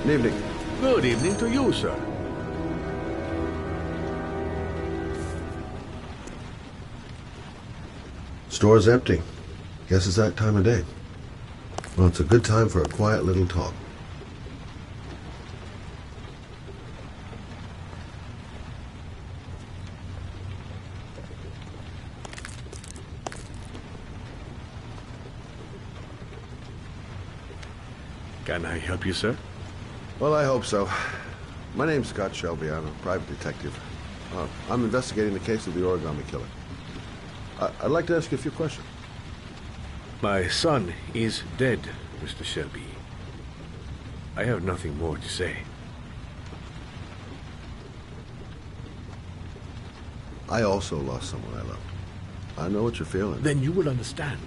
Good evening. Good evening to you, sir. Store's empty. Guess it's that time of day. Well, it's a good time for a quiet little talk. Can I help you, sir? Well, I hope so. My name's Scott Shelby. I'm a private detective. I'm investigating the case of the origami killer. I'd like to ask you a few questions. My son is dead, Mr. Shelby. I have nothing more to say. I also lost someone I loved. I know what you're feeling. Then you will understand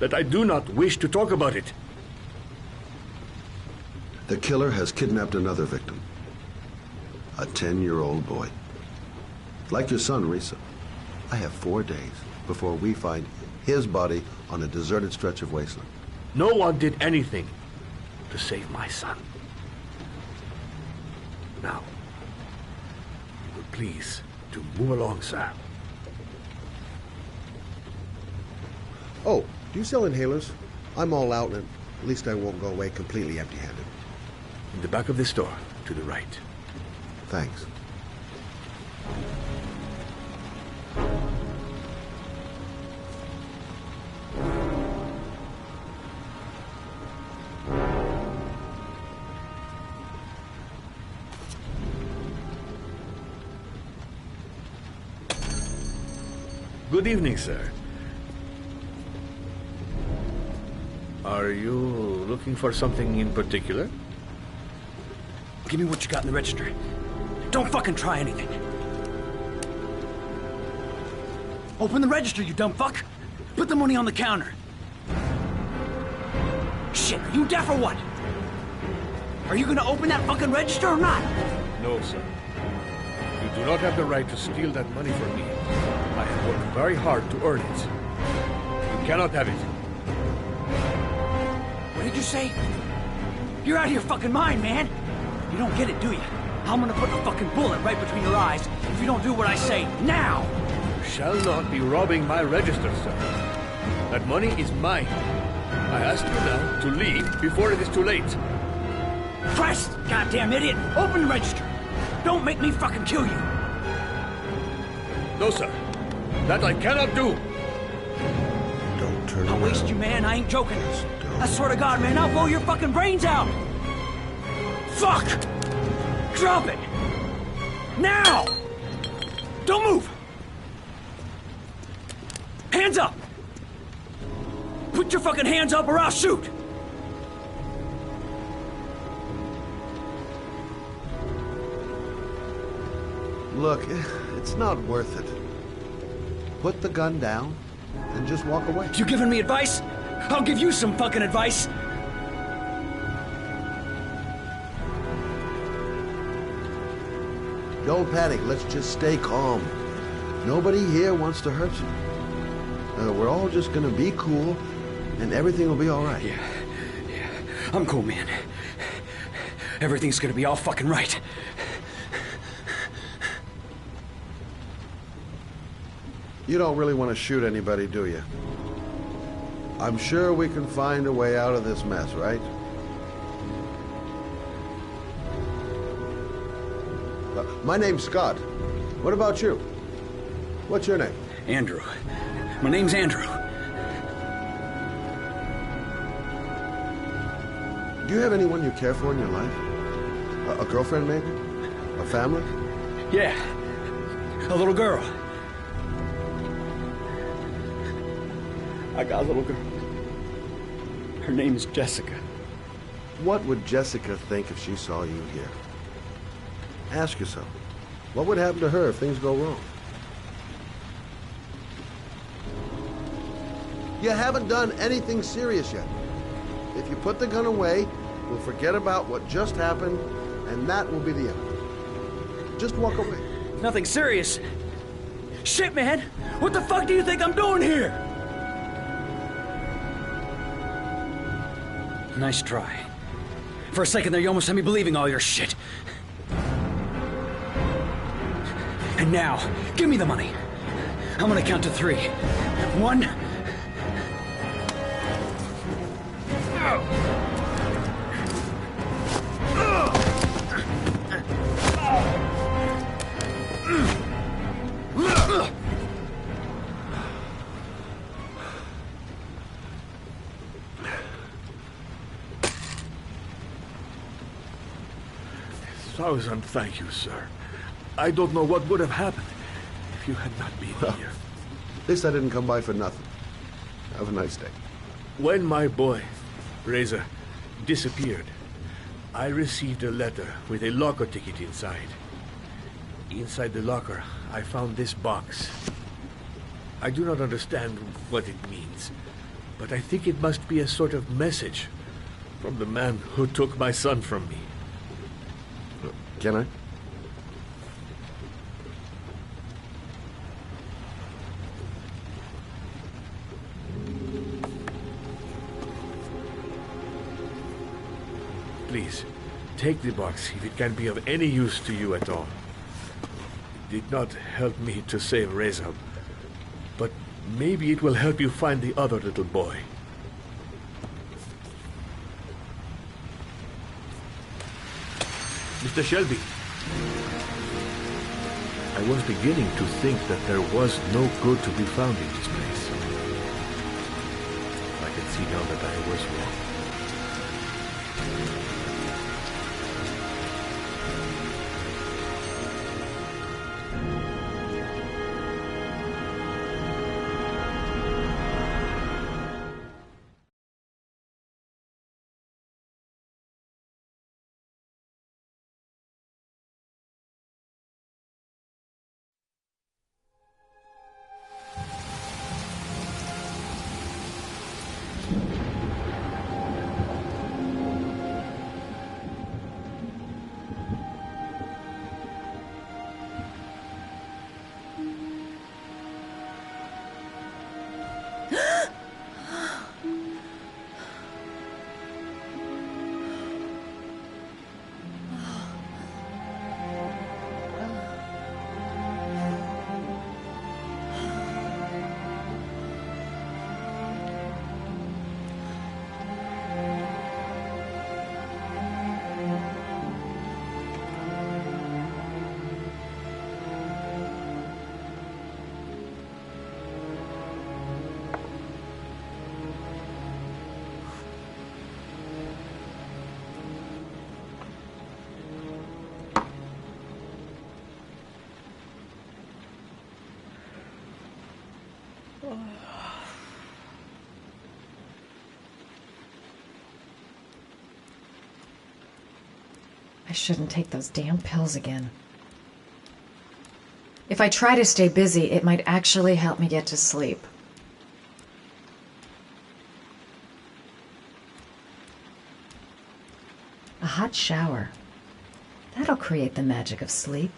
that I do not wish to talk about it. The killer has kidnapped another victim. A 10-year-old boy. Like your son, Risa. I have 4 days before we find his body on a deserted stretch of wasteland. No one did anything to save my son. Now, you will please to move along, sir. Oh, do you sell inhalers? I'm all out, and at least I won't go away completely empty-handed. In the back of the store, to the right. Thanks. Good evening, sir. Are you looking for something in particular? Give me what you got in the register. Don't fucking try anything. Open the register, you dumb fuck. Put the money on the counter. Shit, are you deaf or what? Are you gonna open that fucking register or not? No, sir. You do not have the right to steal that money from me. I have worked very hard to earn it. You cannot have it. What did you say? You're out of your fucking mind, man. You don't get it, do you? I'm gonna put a fucking bullet right between your eyes if you don't do what I say, now! You shall not be robbing my register, sir. That money is mine. I ask you now to leave before it is too late. Christ, goddamn idiot! Open the register! Don't make me fucking kill you! No, sir. That I cannot do. Don't turn I'll around. waste you, man. I ain't joking. I swear to God, man, I'll blow your fucking brains out! Fuck! Drop it! Now! Don't move! Hands up! Put your fucking hands up or I'll shoot! Look, it's not worth it. Put the gun down and just walk away. You giving me advice? I'll give you some fucking advice! Don't panic. Let's just stay calm. Nobody here wants to hurt you. We're all just gonna be cool, and everything will be all right. Yeah. I'm cool, man. Everything's gonna be all fucking right. You don't really want to shoot anybody, do you? I'm sure we can find a way out of this mess, right? My name's Scott. What about you? What's your name? Andrew. My name's Andrew. Do you have anyone you care for in your life? A girlfriend, maybe? A family? Yeah. A little girl. I got a little girl. Her name is Jessica. What would Jessica think if she saw you here? Ask yourself, what would happen to her if things go wrong? You haven't done anything serious yet. If you put the gun away, we'll forget about what just happened, and that will be the end. Just walk away. Nothing serious. Shit, man! What the fuck do you think I'm doing here? Nice try. For a second there, you almost had me believing all your shit. And now, give me the money. I'm gonna count to 3. 1... Thousand thank you, sir. I don't know what would have happened if you had not been here. At least I didn't come by for nothing. Have a nice day. When my boy, Reza, disappeared, I received a letter with a locker ticket inside. Inside the locker, I found this box. I do not understand what it means, but I think it must be a sort of message from the man who took my son from me. Can I? Please, take the box if it can be of any use to you at all. It did not help me to save Reza, but maybe it will help you find the other little boy. Mr. Shelby, I was beginning to think that there was no good to be found in this place. I can see now that I was wrong. I shouldn't take those damn pills again. If I try to stay busy, it might actually help me get to sleep. A hot shower. That'll create the magic of sleep.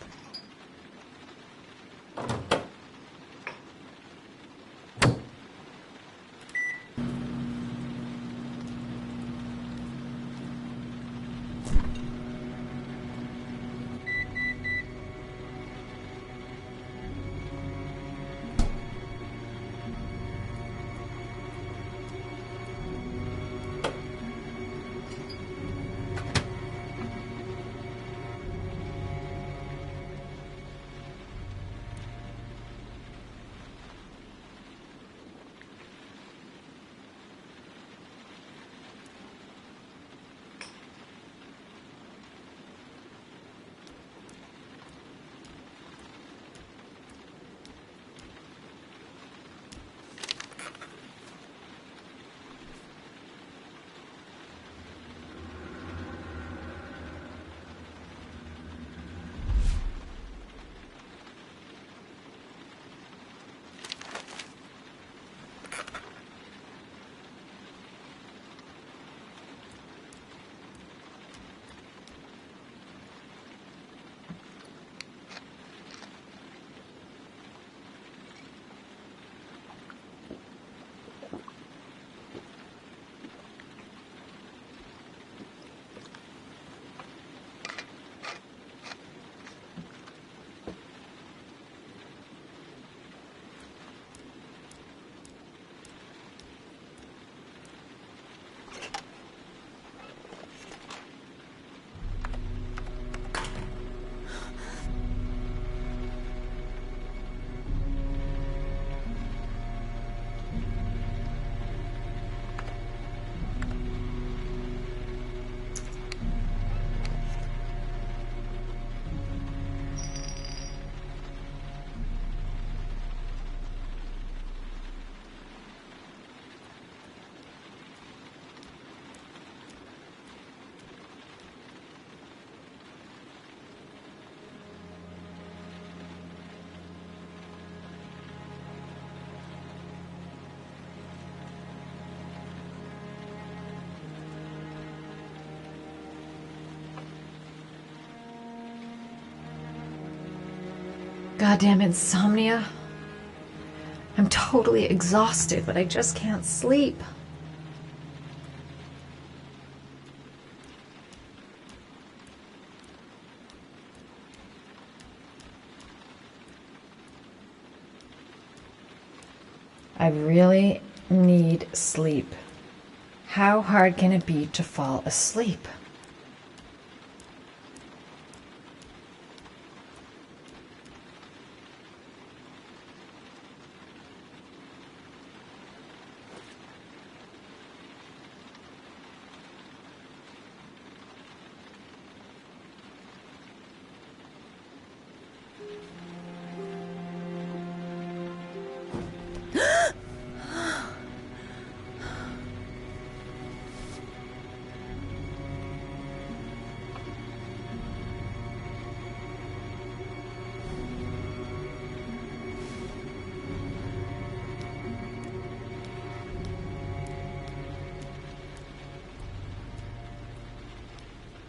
Goddamn insomnia. I'm totally exhausted, but I just can't sleep. I really need sleep. How hard can it be to fall asleep?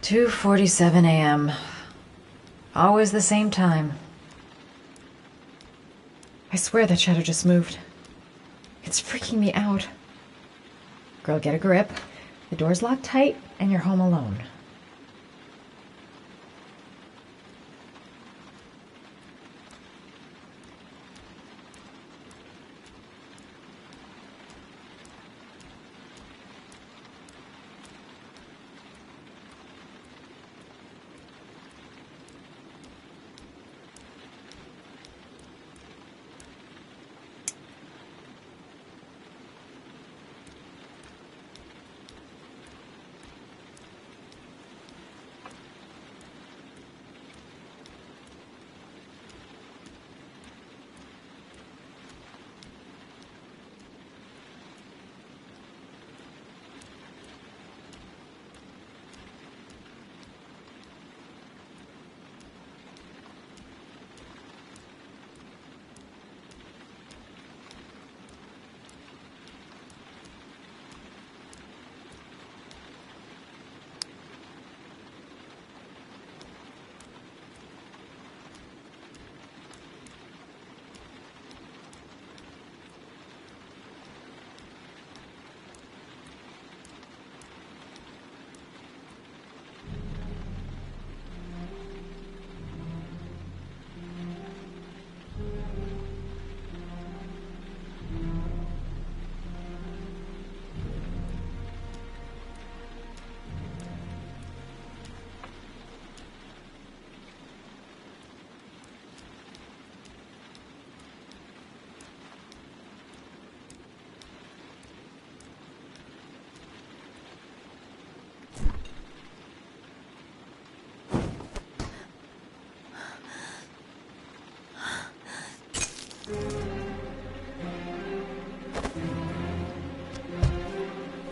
"2:47 a.m. Always the same time. I swear that shadow just moved. It's freaking me out. Girl, get a grip. The door's locked tight and you're home alone."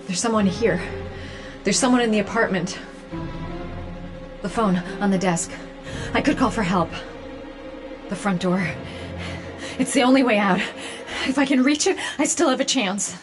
There's someone here. There's someone in the apartment. The phone on the desk. I could call for help. The front door. It's the only way out. If I can reach it, I still have a chance.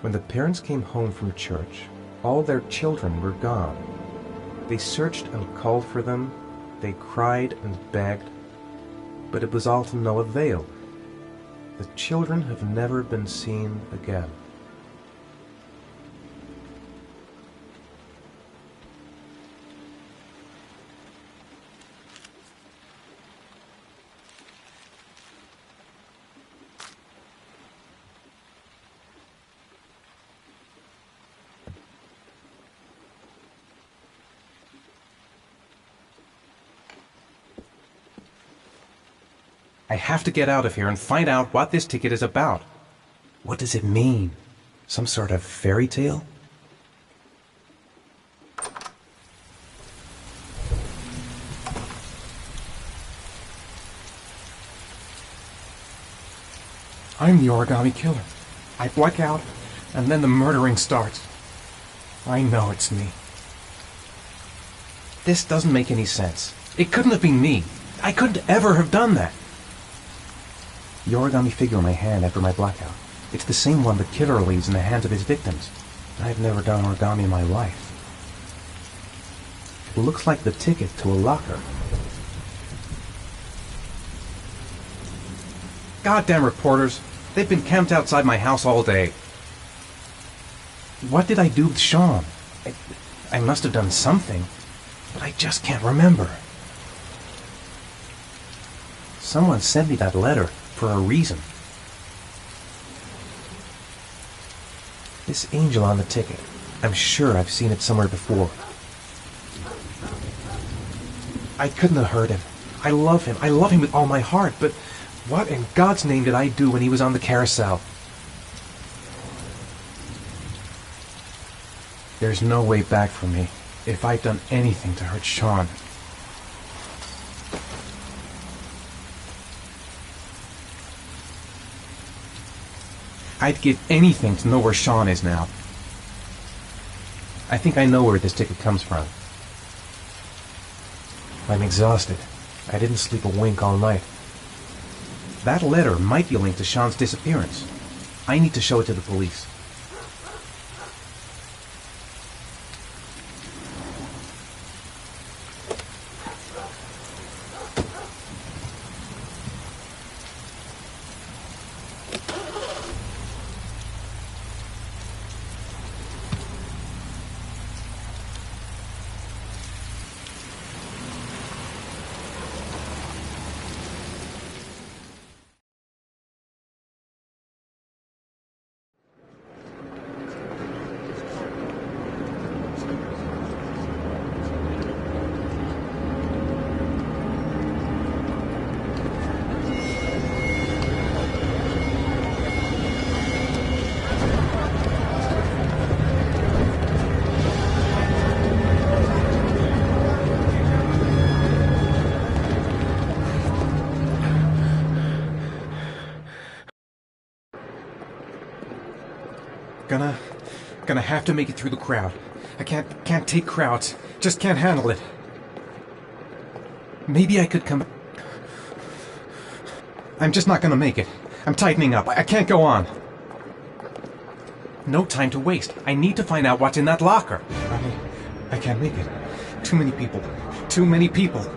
When the parents came home from church, all their children were gone. They searched and called for them. They cried and begged, but it was all to no avail. The children have never been seen again. I have to get out of here and find out what this ticket is about. What does it mean? Some sort of fairy tale? I'm the origami killer. I black out, and then the murdering starts. I know it's me. This doesn't make any sense. It couldn't have been me. I couldn't ever have done that. The origami figure in my hand after my blackout. It's the same one the killer leaves in the hands of his victims. I've never done origami in my life. It looks like the ticket to a locker. Goddamn reporters! They've been camped outside my house all day. What did I do with Sean? I must have done something, but I just can't remember. Someone sent me that letter for a reason. This angel on the ticket, I'm sure I've seen it somewhere before. I couldn't have hurt him. I love him. I love him with all my heart, but what in God's name did I do when he was on the carousel? There's no way back for me if I've done anything to hurt Sean. I'd give anything to know where Sean is now. I think I know where this ticket comes from. I'm exhausted. I didn't sleep a wink all night. That letter might be linked to Sean's disappearance. I need to show it to the police. Gonna have to make it through the crowd. I can't take crowds. Just can't handle it. Maybe I could come... I'm just not gonna make it. I'm tightening up. I can't go on. No time to waste. I need to find out what's in that locker. I can't make it. Too many people. Too many people.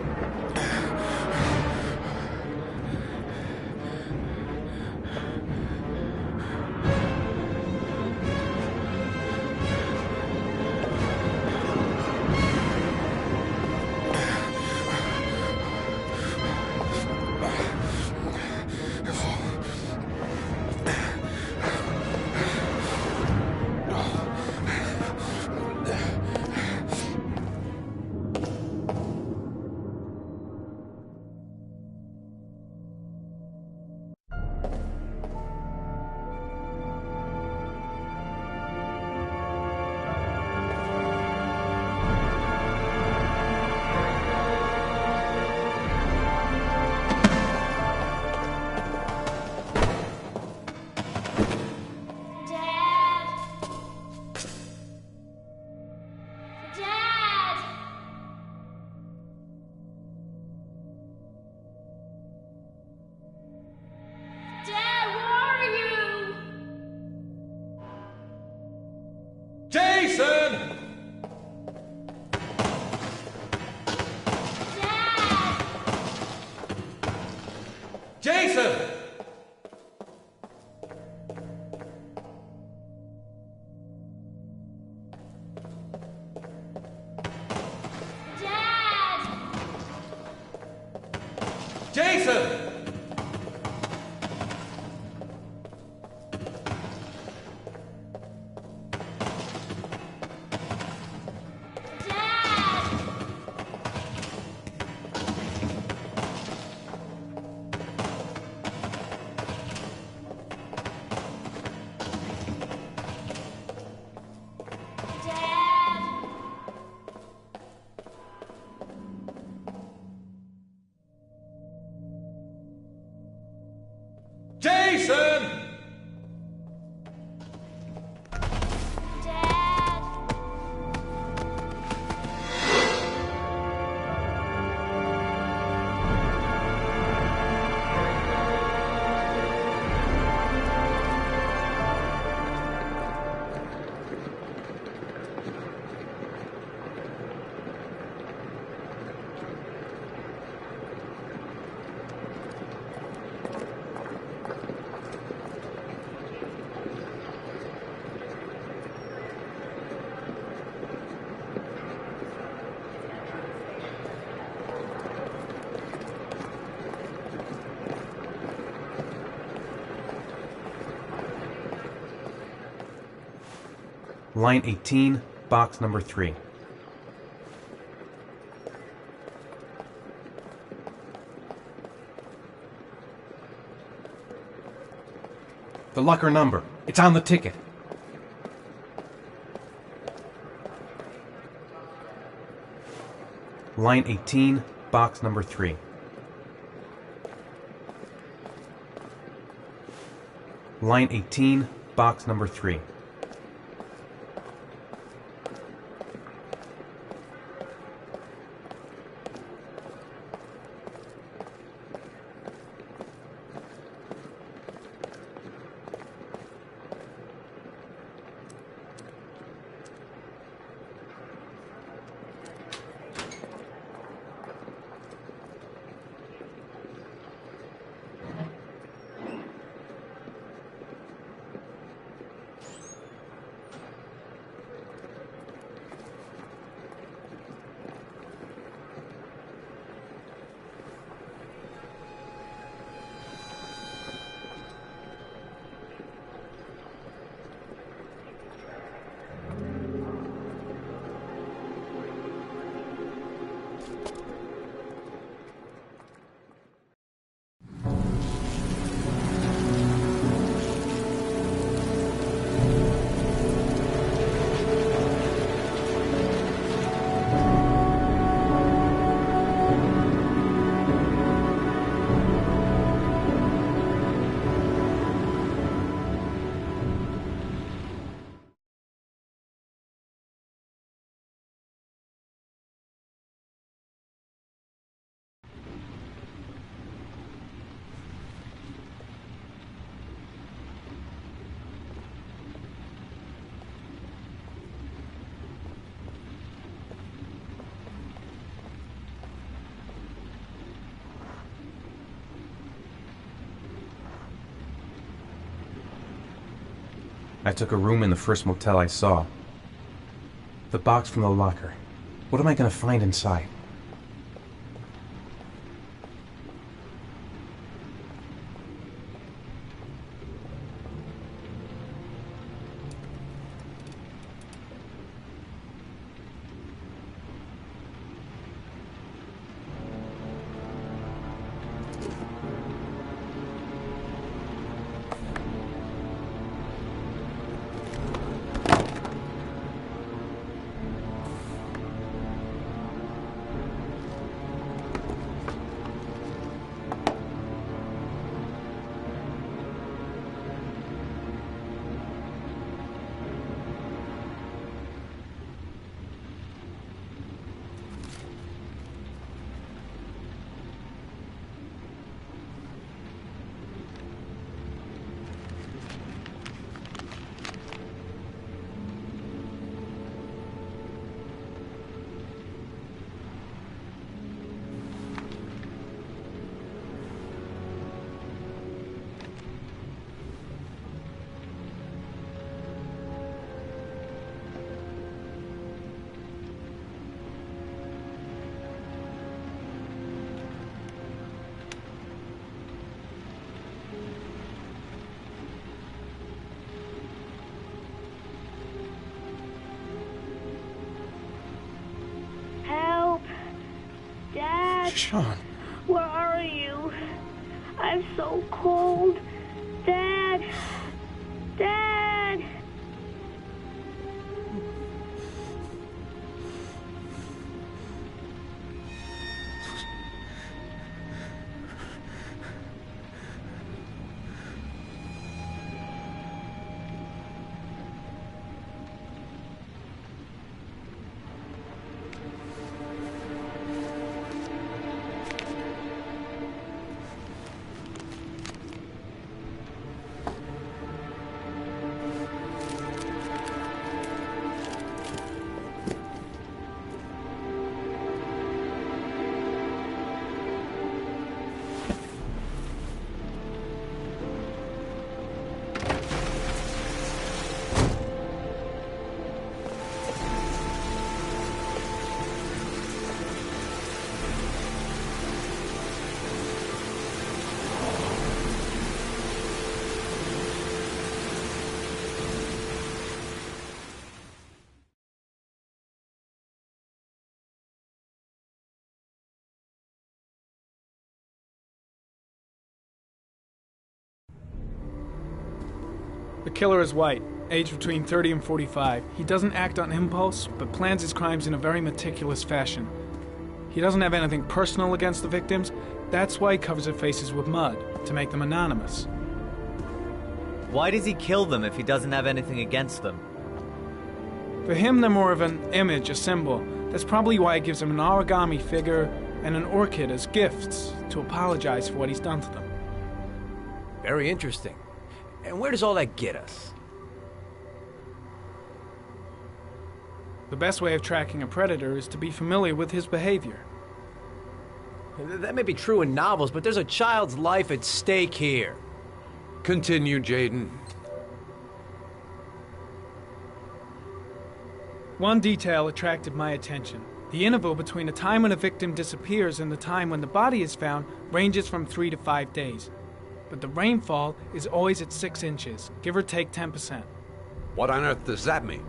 Line 18, box number 3. The locker number. It's on the ticket. Line 18, box number 3. Line 18, box number 3. I took a room in the first motel I saw. The box from the locker. What am I going to find inside? Sean. Where are you? I'm so cold. Dad! Dad! The killer is white, aged between 30 and 45. He doesn't act on impulse, but plans his crimes in a very meticulous fashion. He doesn't have anything personal against the victims. That's why he covers their faces with mud, to make them anonymous. Why does he kill them if he doesn't have anything against them? For him, they're more of an image, a symbol. That's probably why he gives them an origami figure and an orchid as gifts to apologize for what he's done to them. Very interesting. And where does all that get us? The best way of tracking a predator is to be familiar with his behavior. That may be true in novels, but there's a child's life at stake here. Continue, Jaden. One detail attracted my attention. The interval between the time when a victim disappears and the time when the body is found ranges from 3 to 5 days. But the rainfall is always at 6 inches, give or take 10%. What on earth does that mean?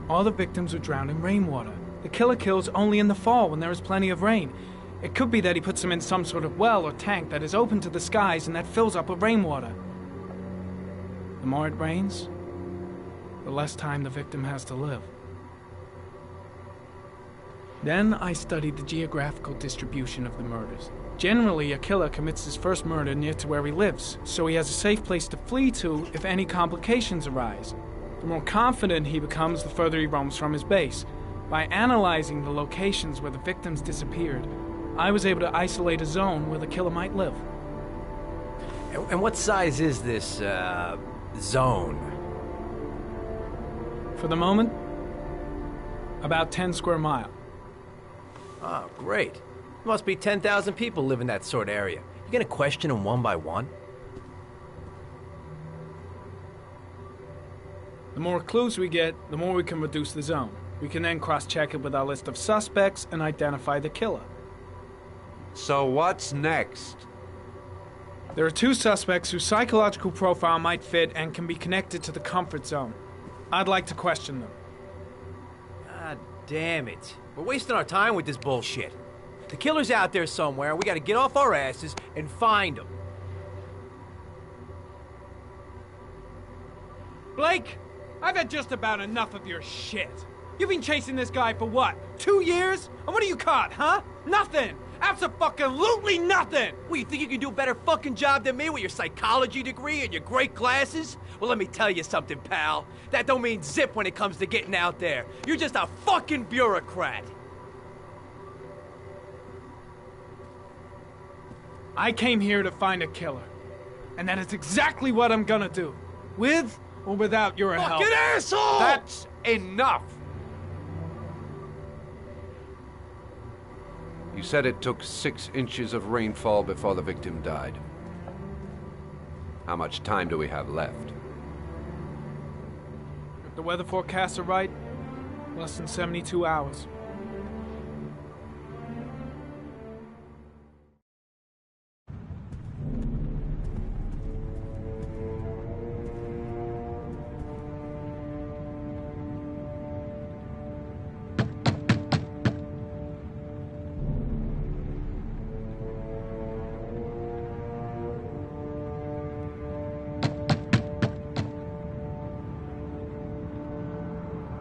All the victims were drowned in rainwater. The killer kills only in the fall when there is plenty of rain. It could be that he puts them in some sort of well or tank that is open to the skies and that fills up with rainwater. The more it rains, the less time the victim has to live. Then I studied the geographical distribution of the murders. Generally, a killer commits his first murder near to where he lives, so he has a safe place to flee to if any complications arise. The more confident he becomes, the further he roams from his base. By analyzing the locations where the victims disappeared, I was able to isolate a zone where the killer might live. And what size is this, zone? For the moment, about 10 square miles. Oh, great. Must be 10,000 people live in that sort of area. You gonna question them one by one? The more clues we get, the more we can reduce the zone. We can then cross-check it with our list of suspects and identify the killer. So what's next? There are 2 suspects whose psychological profile might fit and can be connected to the comfort zone. I'd like to question them. God damn it. We're wasting our time with this bullshit. The killer's out there somewhere, and we gotta get off our asses and find him. Blake, I've had just about enough of your shit. You've been chasing this guy for what, 2 years? And what are you caught, huh? Nothing! Abso-fucking-lutely nothing! What, you think you can do a better fucking job than me with your psychology degree and your great glasses? Well, let me tell you something, pal. That don't mean zip when it comes to getting out there. You're just a fucking bureaucrat. I came here to find a killer. And that is exactly what I'm gonna do. With or without your help. Fucking asshole! That's enough! You said it took 6 inches of rainfall before the victim died. How much time do we have left? If the weather forecasts are right, less than 72 hours.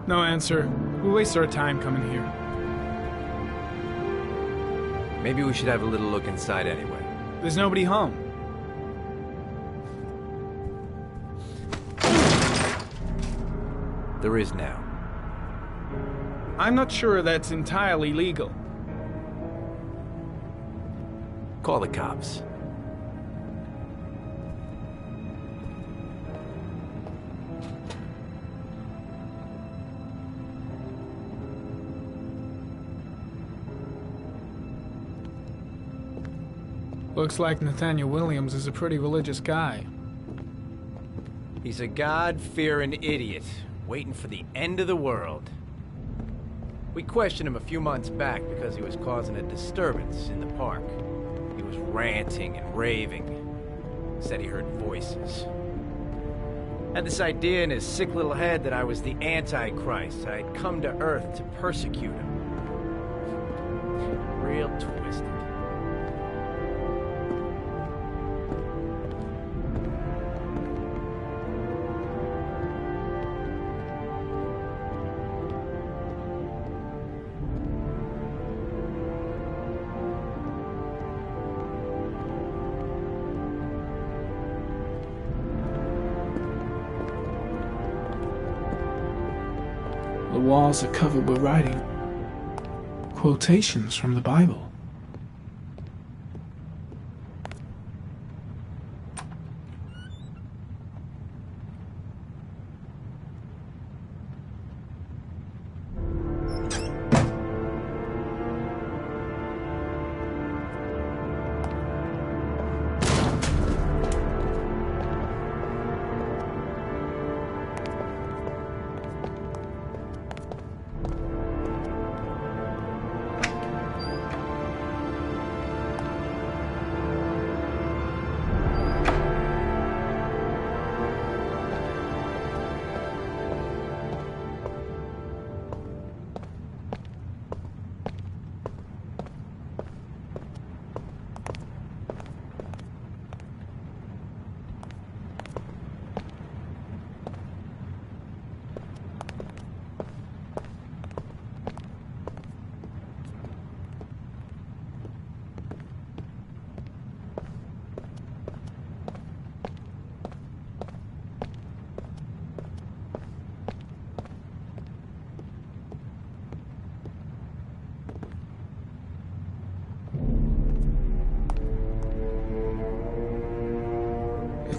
No answer. We waste our time coming here. Maybe we should have a little look inside anyway. There's nobody home. There is now. I'm not sure that's entirely legal. Call the cops. Looks like Nathaniel Williams is a pretty religious guy. He's a God-fearing idiot, waiting for the end of the world. We questioned him a few months back because he was causing a disturbance in the park. He was ranting and raving. Said he heard voices. Had this idea in his sick little head that I was the Antichrist. I'd come to Earth to persecute him. Real twisted. The walls are covered with writing. Quotations from the Bible.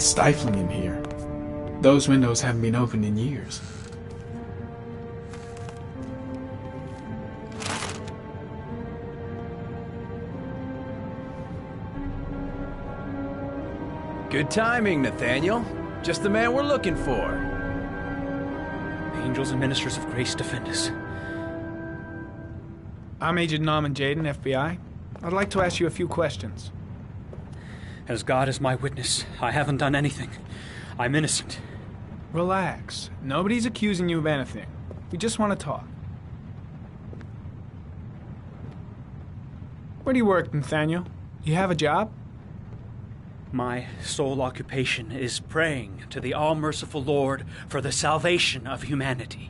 It's stifling in here. Those windows haven't been opened in years. Good timing, Nathaniel. Just the man we're looking for. Angels and ministers of grace defend us. I'm Agent Norman Jayden, FBI. I'd like to ask you a few questions. As God is my witness, I haven't done anything. I'm innocent. Relax. Nobody's accusing you of anything. We just want to talk. Where do you work, Nathaniel? You have a job? My sole occupation is praying to the all-merciful Lord for the salvation of humanity.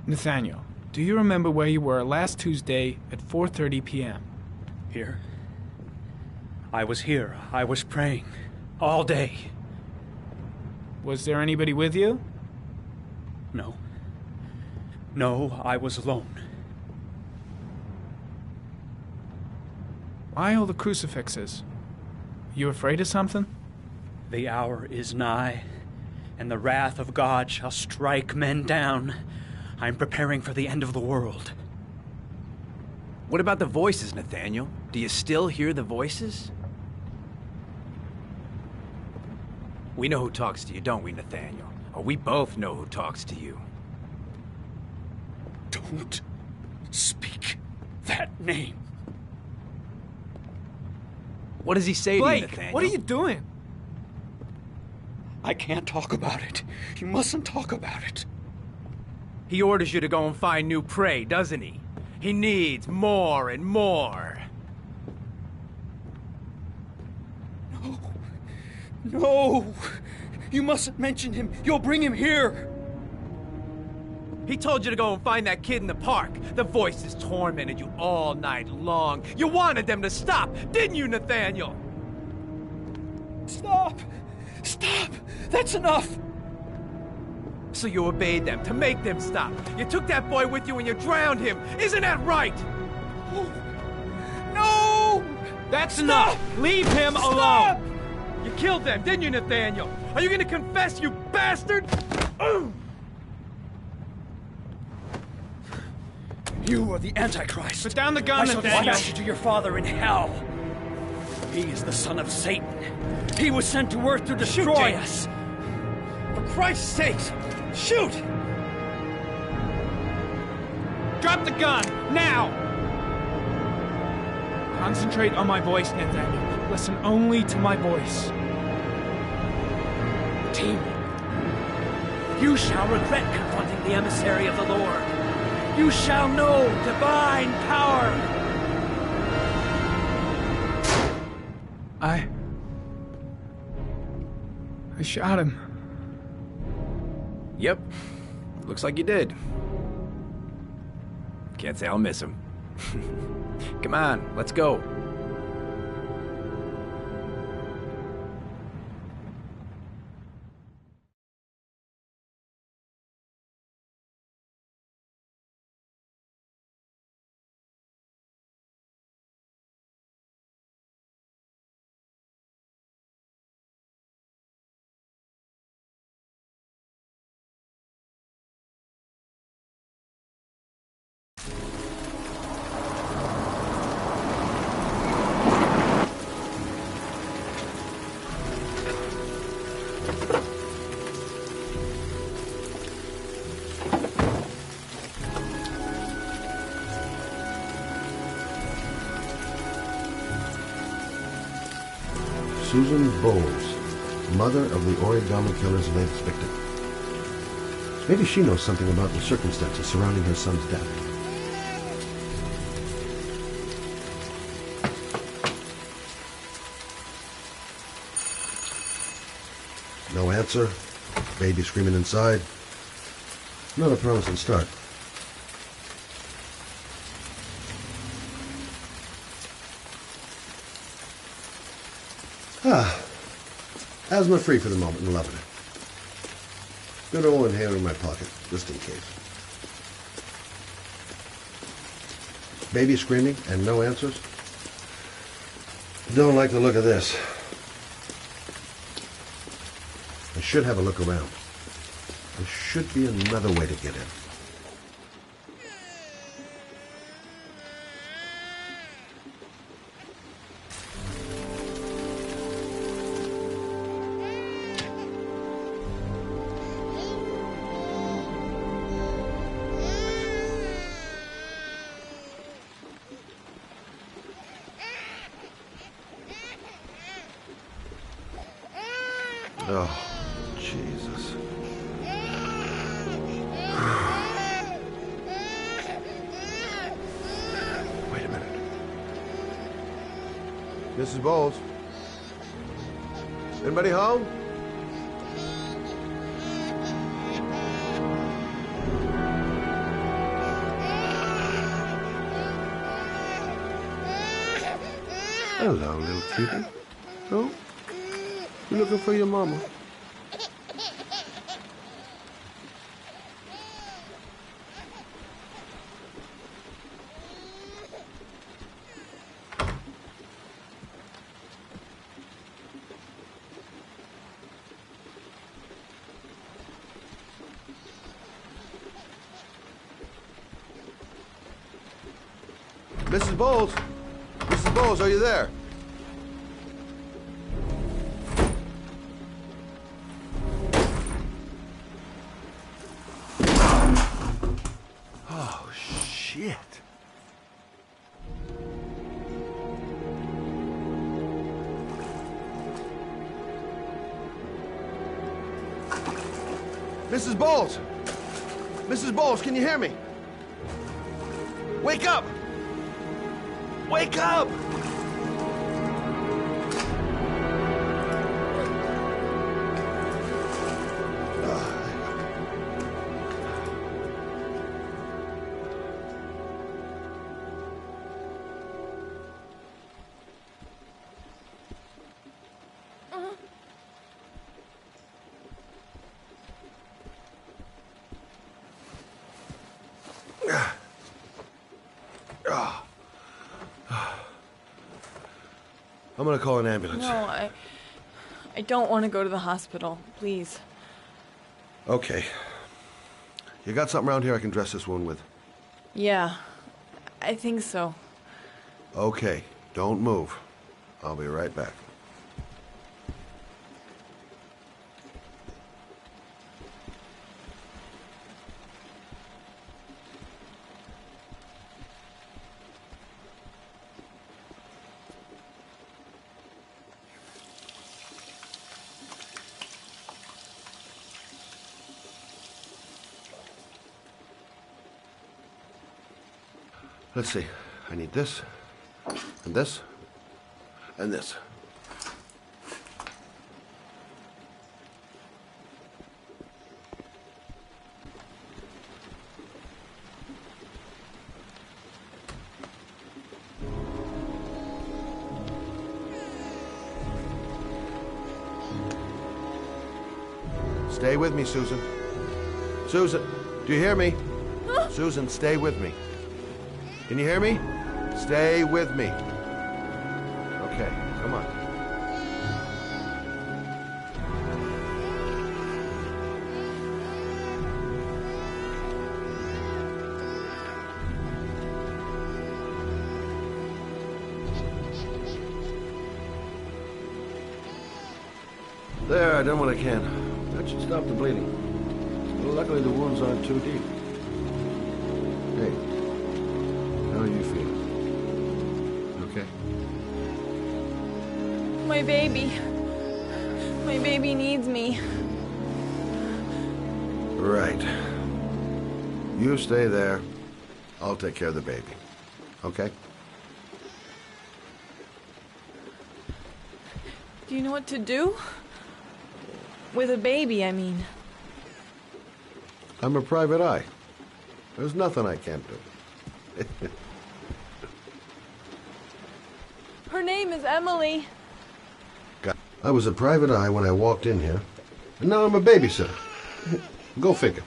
Nathaniel, do you remember where you were last Tuesday at 4:30 p.m.? Here? I was here. I was praying. All day. Was there anybody with you? No. No, I was alone. Why all the crucifixes? You afraid of something? The hour is nigh, and the wrath of God shall strike men down. I'm preparing for the end of the world. What about the voices, Nathaniel? Do you still hear the voices? We know who talks to you, don't we, Nathaniel? Or we both know who talks to you. Don't speak that name. What does he say Blake, to you, Nathaniel? what are you doing? I can't talk about it. You mustn't talk about it. He orders you to go and find new prey, doesn't he? He needs more and more. No. No! You mustn't mention him. You'll bring him here. He told you to go and find that kid in the park. The voices tormented you all night long. You wanted them to stop, didn't you, Nathaniel? Stop! Stop! That's enough! So you obeyed them to make them stop. You took that boy with you and you drowned him. Isn't that right? No! That's Stop! enough. Leave him Stop! alone. You killed them, didn't you, Nathaniel? Are you gonna confess, you bastard? You are the Antichrist. Put down the gun, I shall Nathaniel. dispatch you to your father in hell. He is the son of Satan. He was sent to earth to destroy us. For Christ's sake, shoot! Drop the gun, now! Concentrate on my voice, Nathaniel. Listen only to my voice. Team, you shall regret confronting the emissary of the Lord. You shall know divine power. I shot him. Yep. Looks like you did. Can't say I'll miss him. Come on, let's go. Susan Bowles, mother of the origami killer's latest victim. Maybe she knows something about the circumstances surrounding her son's death. No answer. Baby screaming inside. Not a promising start. Asthma-free for the moment and loving it. Good old inhaler in my pocket, just in case. Baby screaming and no answers? Don't like the look of this. I should have a look around. There should be another way to get in. Oh, Jesus. Wait a minute. Mrs. Bowles? Anybody home? Hello, little cutie. Oh? You looking for your mama? Mrs. Bowles? Mrs. Bowles, are you there? Oh, shit. Mrs. Bowles! Mrs. Bowles, can you hear me? Wake up! Wake up! I'm gonna call an ambulance. No, I don't want to go to the hospital. Please. Okay. You got something around here I can dress this wound with? Yeah, I think so. Okay, don't move. I'll be right back. Let's see. I need this, and this, and this. Stay with me, Susan. Susan, do you hear me? Susan, stay with me. Can you hear me? Stay with me. Okay, come on. There, I done what I can. That should stop the bleeding. Well, luckily the wounds aren't too deep. Hey, how are you feeling? Okay? My baby. My baby needs me. Right. You stay there. I'll take care of the baby. Okay? Do you know what to do? With a baby, I mean. I'm a private eye. There's nothing I can't do. Her name is Emily. I was a private eye when I walked in here, and now I'm a babysitter. Go figure.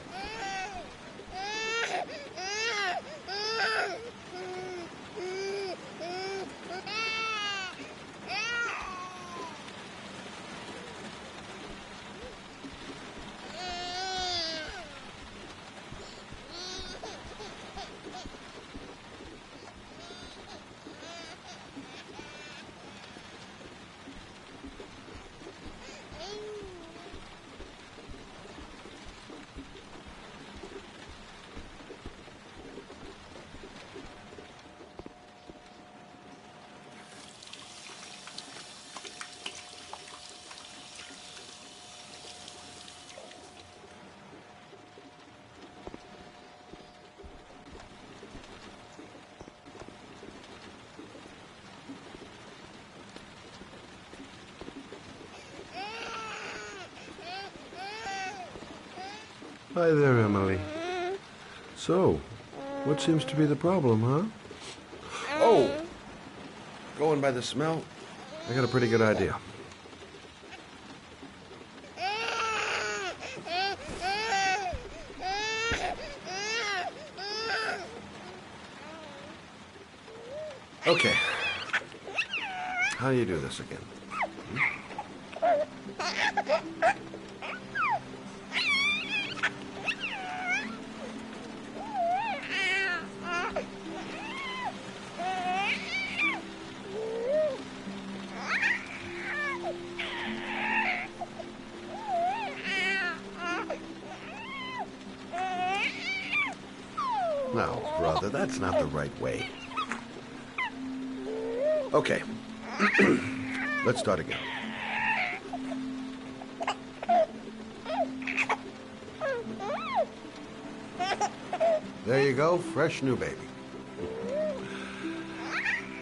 Hi there, Emily. So, what seems to be the problem, huh? Oh! Going by the smell, I got a pretty good idea. Okay. How do you do this again? No, brother, that's not the right way. Okay. Let's start again. There you go, fresh new baby.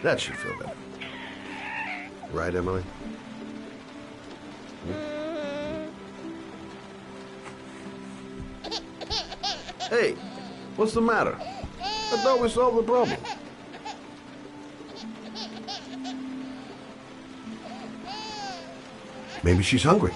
That should feel better. Right, Emily? Hey, what's the matter? I thought we solved the problem. Maybe she's hungry.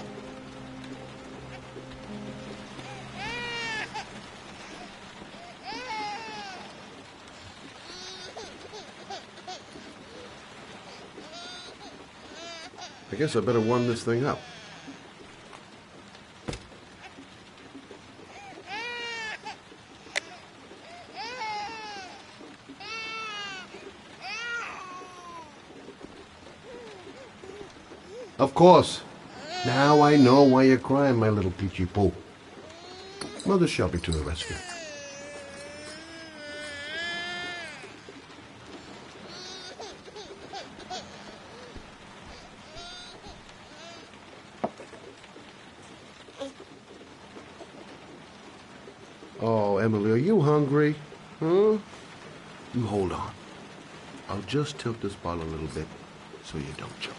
I guess I better warm this thing up. Of course. Now I know why you're crying, my little peachy poo. Mother shall be to the rescue. Oh, Emily, are you hungry? Huh? You hold on. I'll just tilt this bottle a little bit so you don't choke.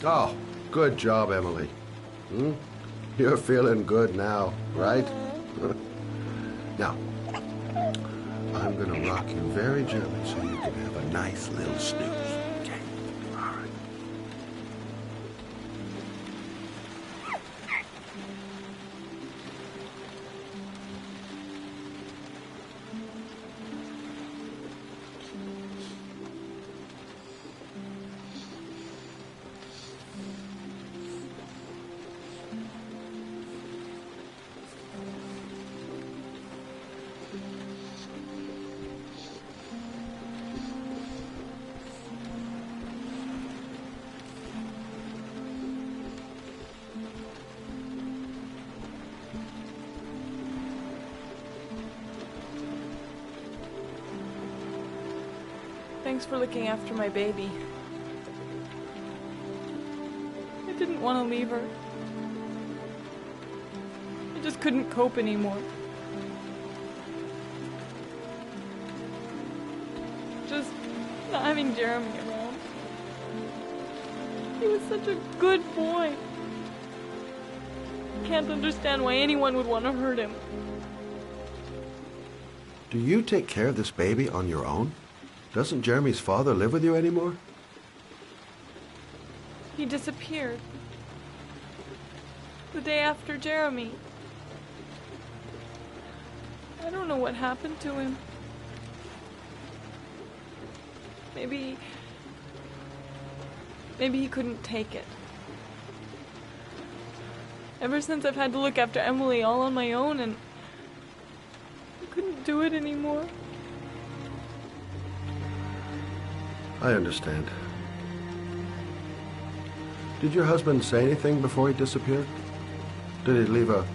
Oh, good job, Emily. You're feeling good now, right? Now, I'm going to rock you very gently so you can have a nice little snooze. Okay? All right. Thanks for looking after my baby. I didn't want to leave her. I just couldn't cope anymore. Just not having Jeremy around. He was such a good boy. I can't understand why anyone would want to hurt him. Do you take care of this baby on your own? Doesn't Jeremy's father live with you anymore? He disappeared. The day after Jeremy. I don't know what happened to him. Maybe he couldn't take it. Ever since I've had to look after Emily all on my own, and I couldn't do it anymore. I understand. Did your husband say anything before he disappeared? Did he leave a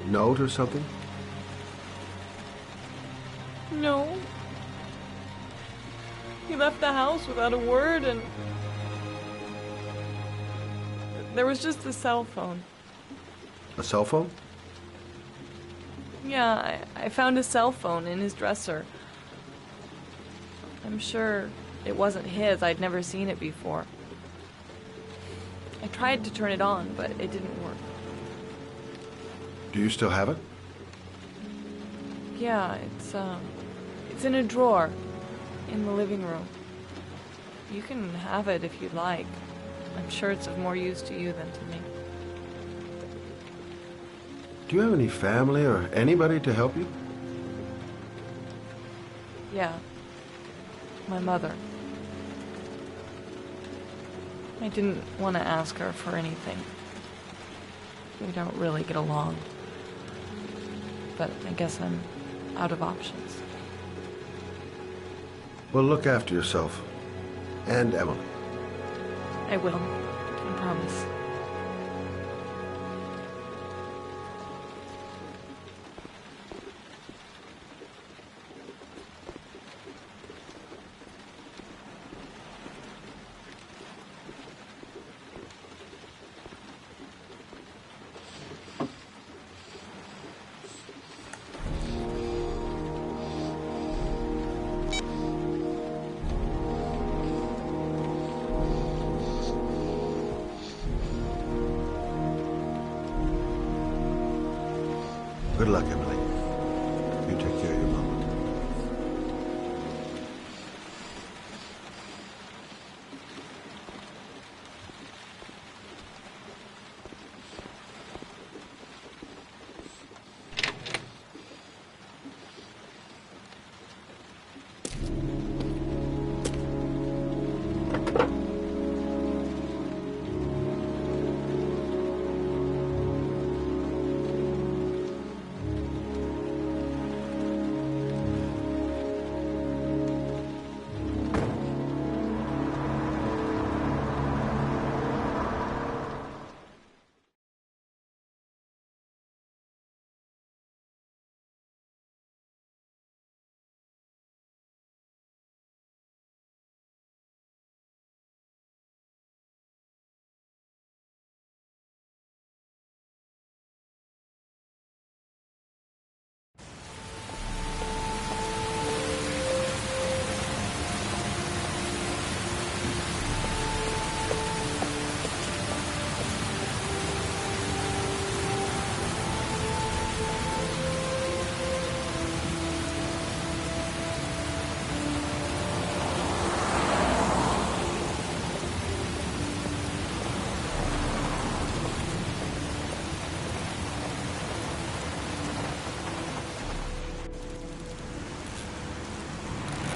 note or something? No. He left the house without a word, and there was just a cell phone. A cell phone? Yeah, I found a cell phone in his dresser. I'm sure it wasn't his. I'd never seen it before. I tried to turn it on, but it didn't work. Do you still have it? Yeah, it's in a drawer in the living room. You can have it if you'd like. I'm sure it's of more use to you than to me. Do you have any family or anybody to help you? Yeah. My mother. I didn't want to ask her for anything. We don't really get along. But I guess I'm out of options. Well, look after yourself. And Emily. I will. I promise. Good luck, Emily. You take care of your mama.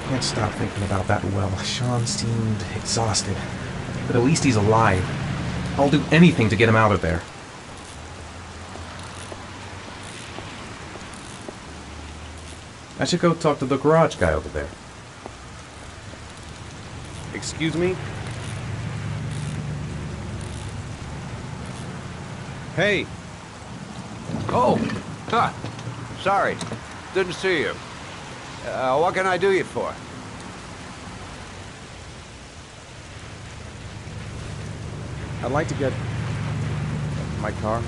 can't stop thinking about that well. Sean seemed exhausted. But at least he's alive. I'll do anything to get him out of there. I should go talk to the garage guy over there. Excuse me? Hey! Oh! Huh. Sorry. Didn't see you. What can I do you for? I'd like to get my car.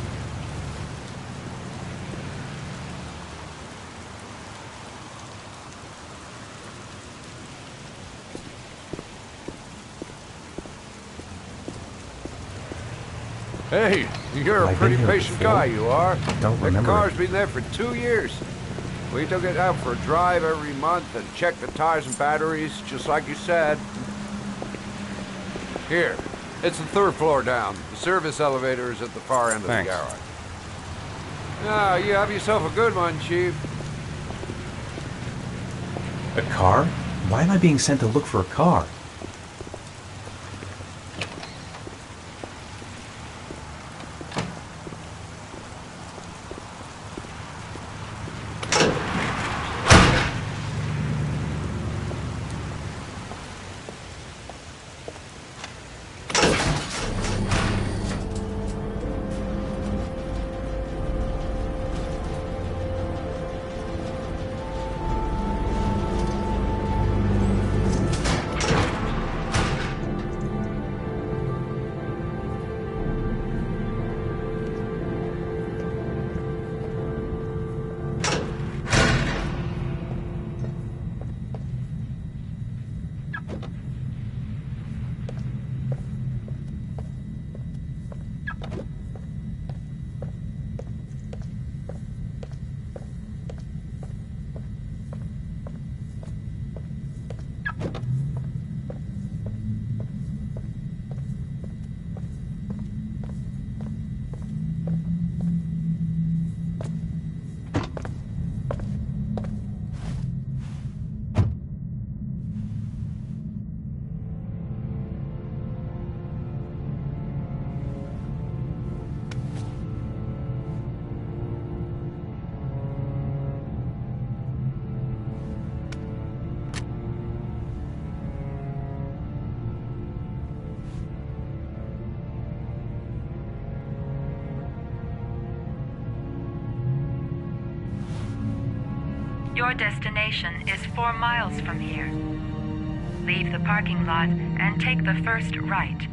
Hey, you're a Have I pretty been here patient before? guy, you are. Don't The remember car's it. been there for 2 years. We took it out for a drive every month and checked the tires and batteries, just like you said. Here, it's the 3rd floor down. The service elevator is at the far end of Thanks. the garage. Ah, you have yourself a good one, Chief. A car? Why am I being sent to look for a car? Your destination is 4 miles from here. Leave the parking lot and take the first right.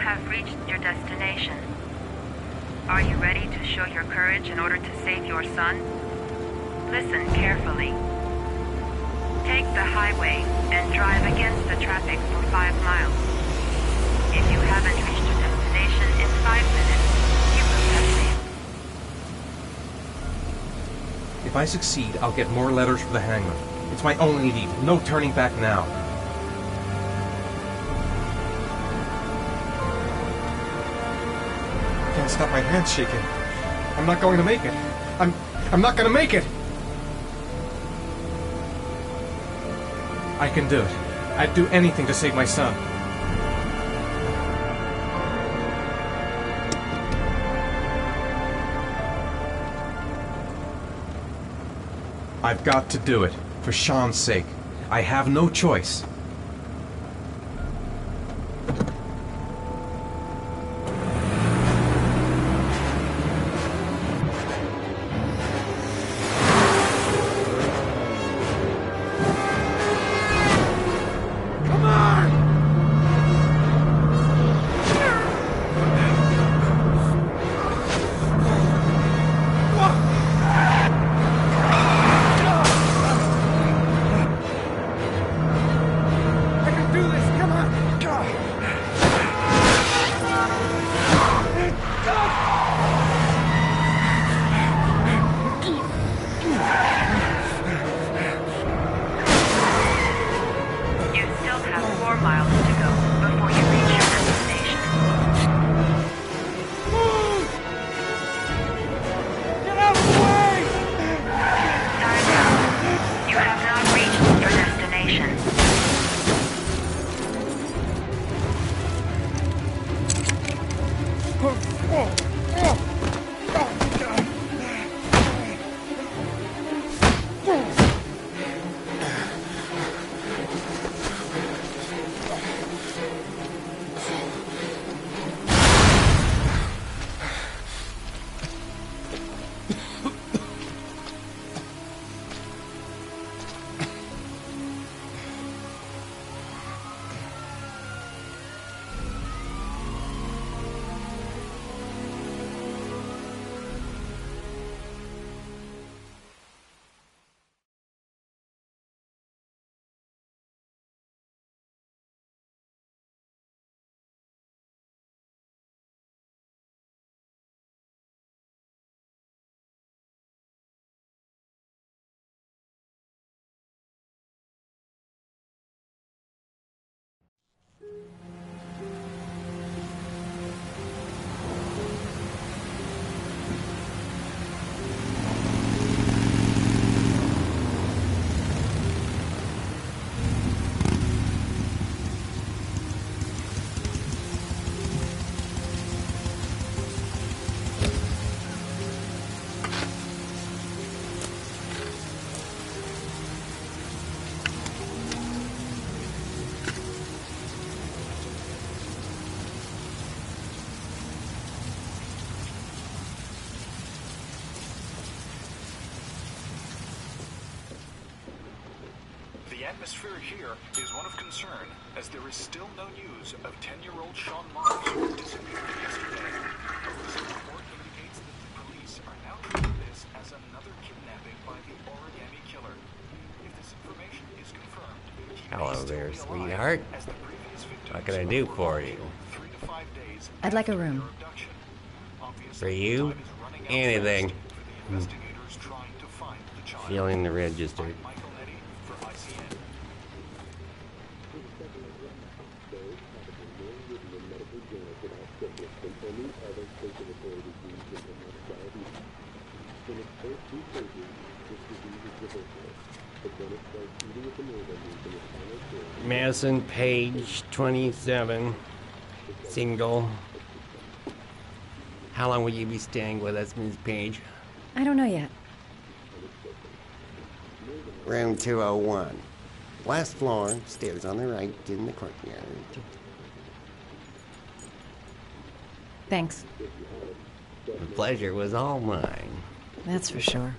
Have reached your destination. Are you ready to show your courage in order to save your son? Listen carefully. Take the highway and drive against the traffic for 5 miles. If you haven't reached your destination in 5 minutes, you will have failed. If I succeed, I'll get more letters for the hangar. It's my only need. No turning back now. I can't stop my hands shaking. I'm not going to make it. I'm not going to make it. I can do it. I'd do anything to save my son. I've got to do it. For Sean's sake. I have no choice. The atmosphere here is one of concern, as there is still no news of 10-year-old Sean Mars, who disappeared yesterday. A recent report indicates that the police are now treating this as another kidnapping by the Origami Killer. If this information is confirmed, he may Hello still there, be alive, sweetheart. as the previous victims What can I do for you? 3 to 5 days I'd like a room. For you? Anything. investigators trying to find the child. Feeling the register. Michael Nettie for ICN. Madison Page, 27, single. How long will you be staying with us, Ms. Page? I don't know yet. Room 201. Last floor, stairs on the right, in the courtyard. Thanks. The pleasure was all mine. That's for sure.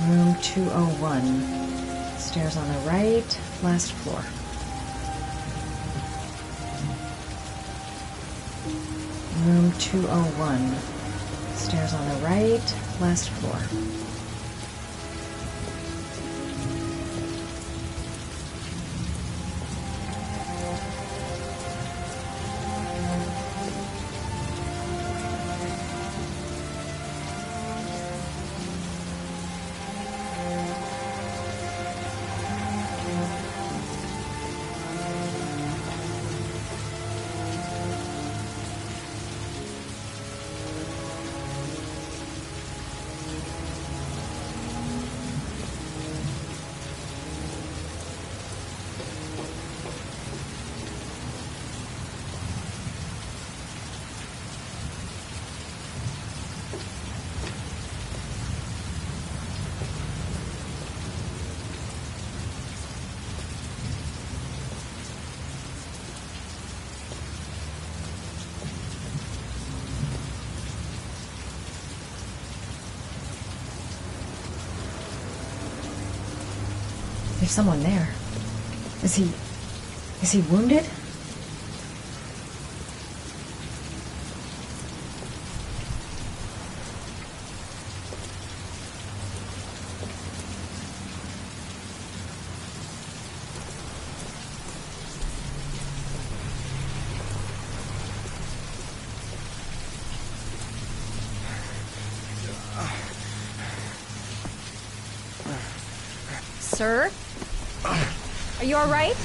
Room 201. Stairs on the right, last floor. Room 201. Stairs on the right, last floor. There's someone there. Is he wounded? Sir? Are you all right?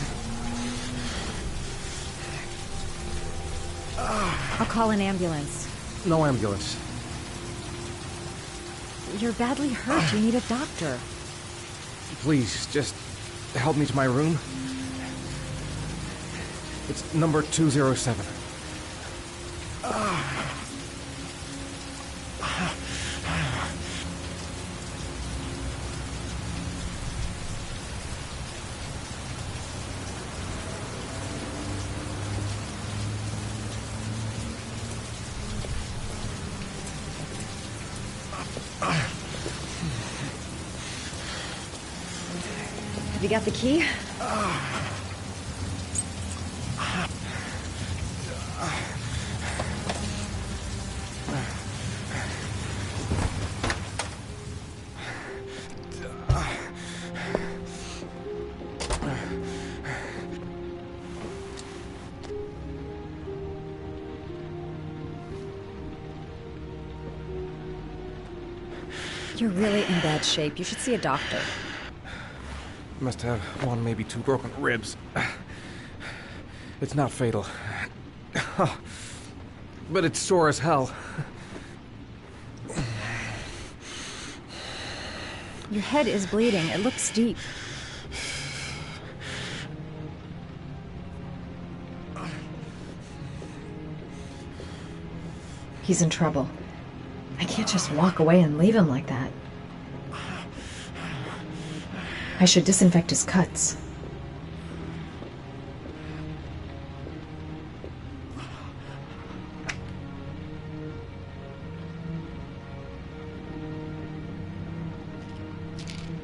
I'll call an ambulance. No ambulance. You're badly hurt. You need a doctor. Please, just help me to my room. It's number 207. Have you got the key? You're really in bad shape. You should see a doctor. Must have one, maybe two broken ribs. It's not fatal. But it's sore as hell. Your head is bleeding. It looks deep. He's in trouble. I can't just walk away and leave him like that. I should disinfect his cuts.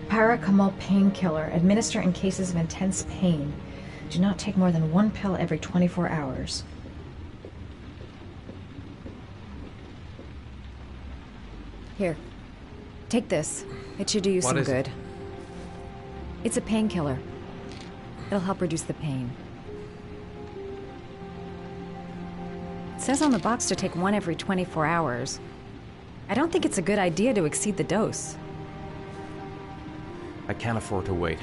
Paracetamol painkiller. Administer in cases of intense pain. Do not take more than 1 pill every 24 hours. Here. Take this. It should do you some good. It's a painkiller. It'll help reduce the pain. It says on the box to take 1 every 24 hours. I don't think it's a good idea to exceed the dose. I can't afford to wait.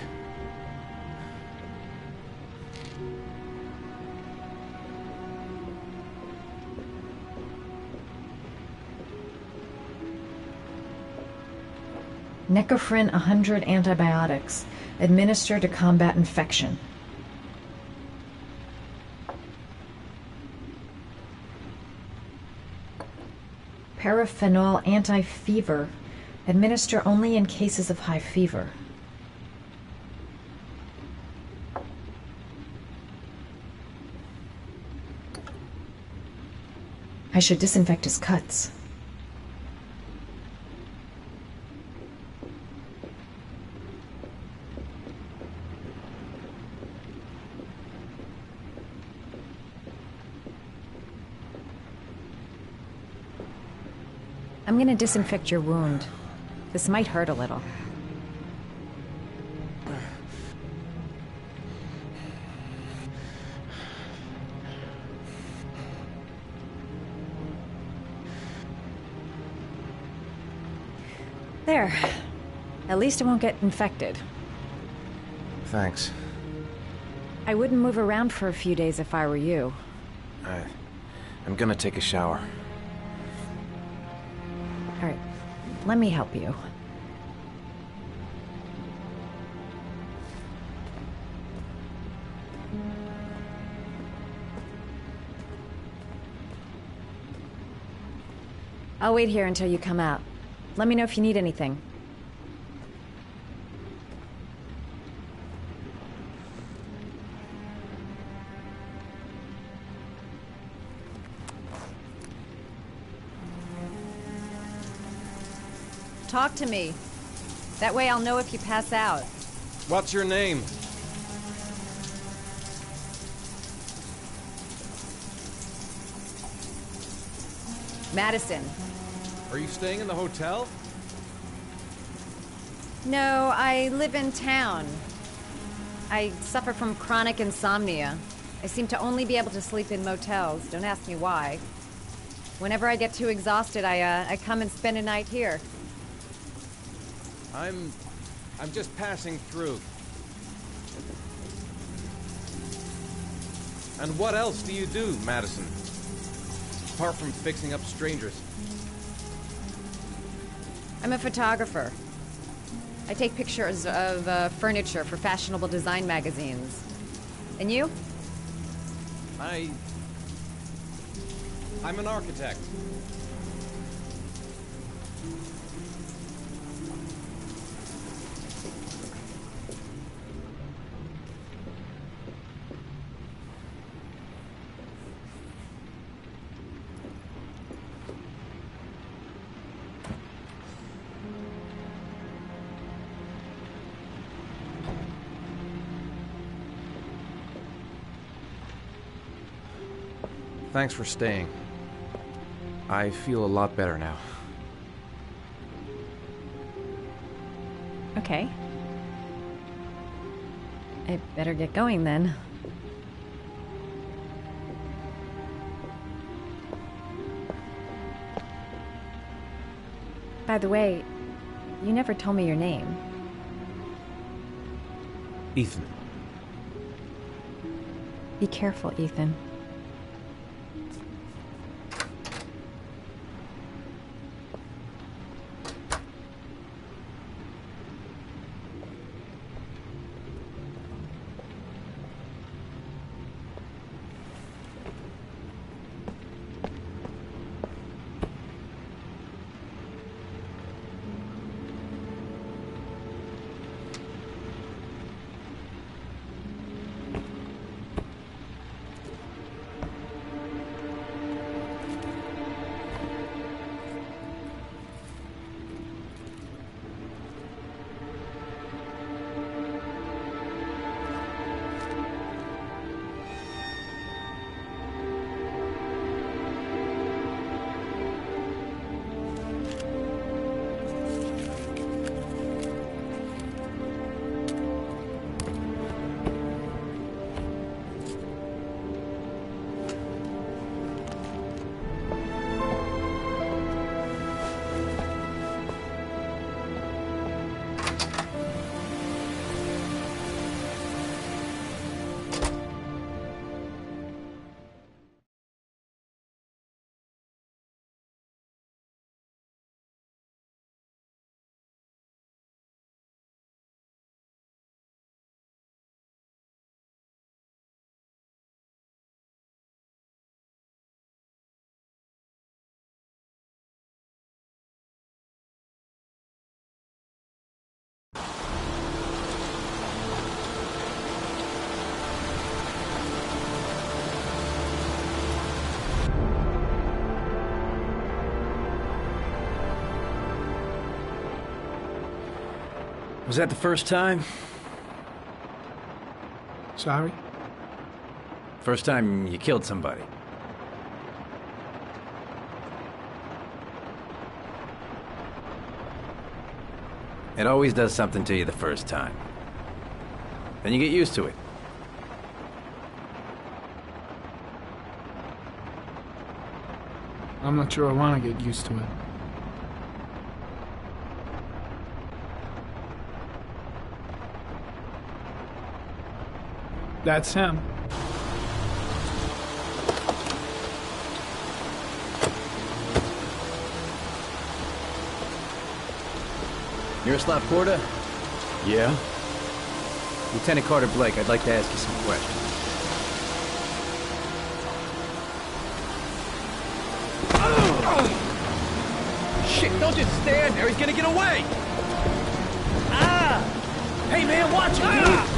Necophren 100 antibiotics. Administer to combat infection. Paraphenol anti-fever. Administer only in cases of high fever. I should disinfect his cuts. I'm going to disinfect your wound. This might hurt a little. There. At least it won't get infected. Thanks. I wouldn't move around for a few days if I were you. I'm gonna take a shower. All right. Let me help you. I'll wait here until you come out. Let me know if you need anything. Talk to me. That way I'll know if you pass out. What's your name? Madison. Are you staying in the hotel? No, I live in town. I suffer from chronic insomnia. I seem to only be able to sleep in motels. Don't ask me why. Whenever I get too exhausted, I come and spend a night here. I'm just passing through. And what else do you do, Madison? Apart from fixing up strangers. I'm a photographer. I take pictures of furniture for fashionable design magazines. And you? I'm an architect. Thanks for staying. I feel a lot better now. Okay. I better get going then. By the way, you never told me your name. Ethan. Be careful, Ethan. Was that the first time? Sorry? First time you killed somebody. It always does something to you the first time. Then you get used to it. I'm not sure I want to get used to it. That's him. Miroslav Porta? Yeah? Lieutenant Carter Blake, I'd like to ask you some questions. Shit, don't just stand there. He's gonna get away. Ah! Hey, man, watch it, dude.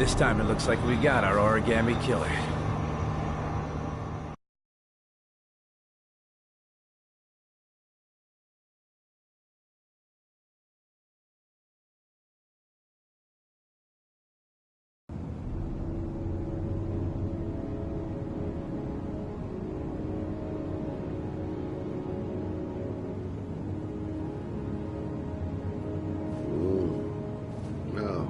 This time it looks like we got our origami killer. No.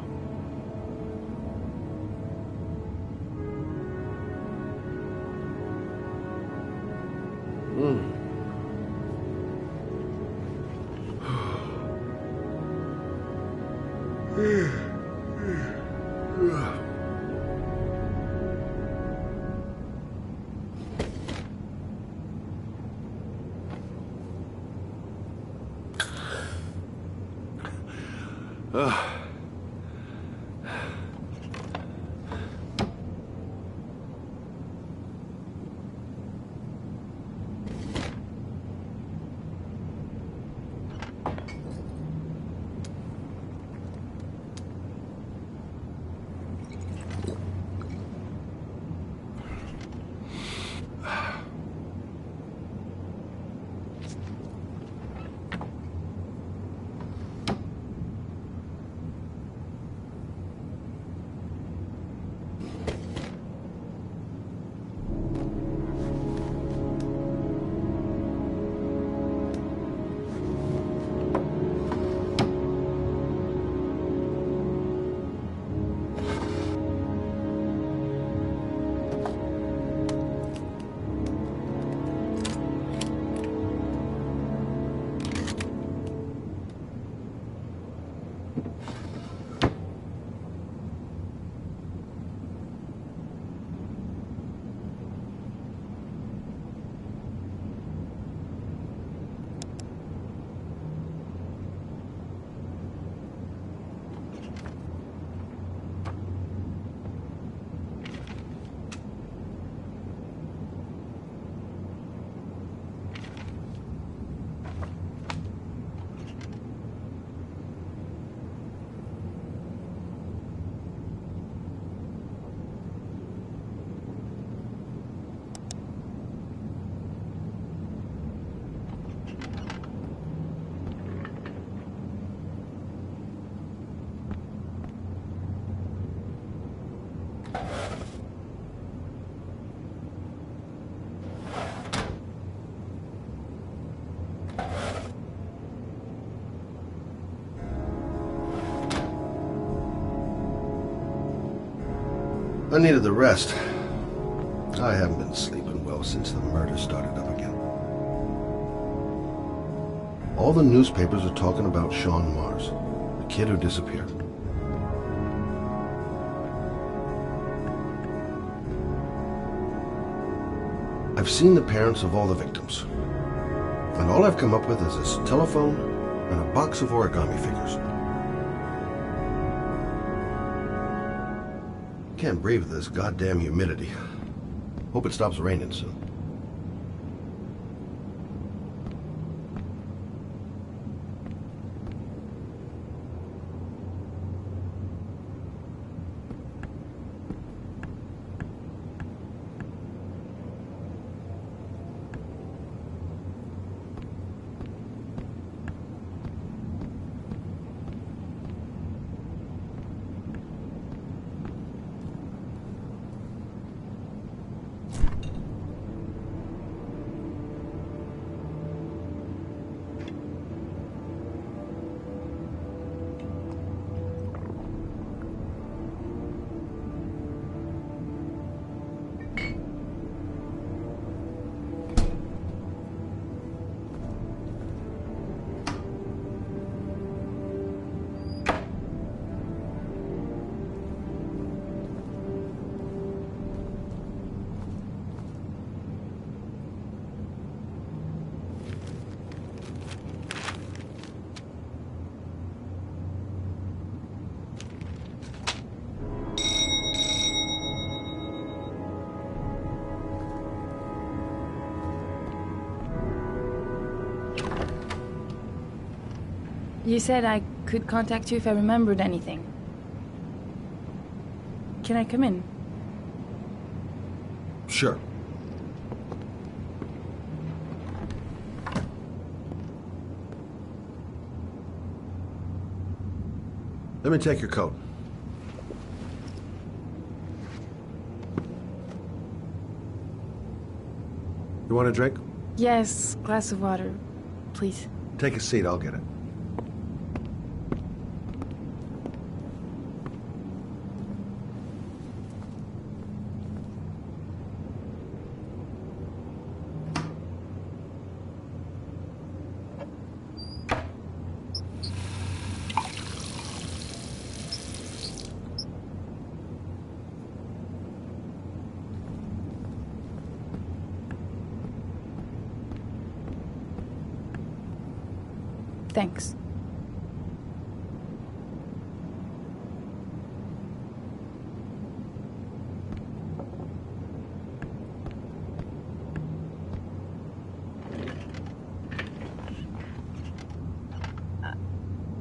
I needed the rest. I haven't been sleeping well since the murder started up again. All the newspapers are talking about Sean Mars, the kid who disappeared. I've seen the parents of all the victims, and all I've come up with is this telephone and a box of origami figures. Can't breathe with this goddamn humidity. Hope it stops raining soon. You said I could contact you if I remembered anything. Can I come in? Sure. Let me take your coat. You want a drink? Yes, glass of water, please. Take a seat, I'll get it. Thanks.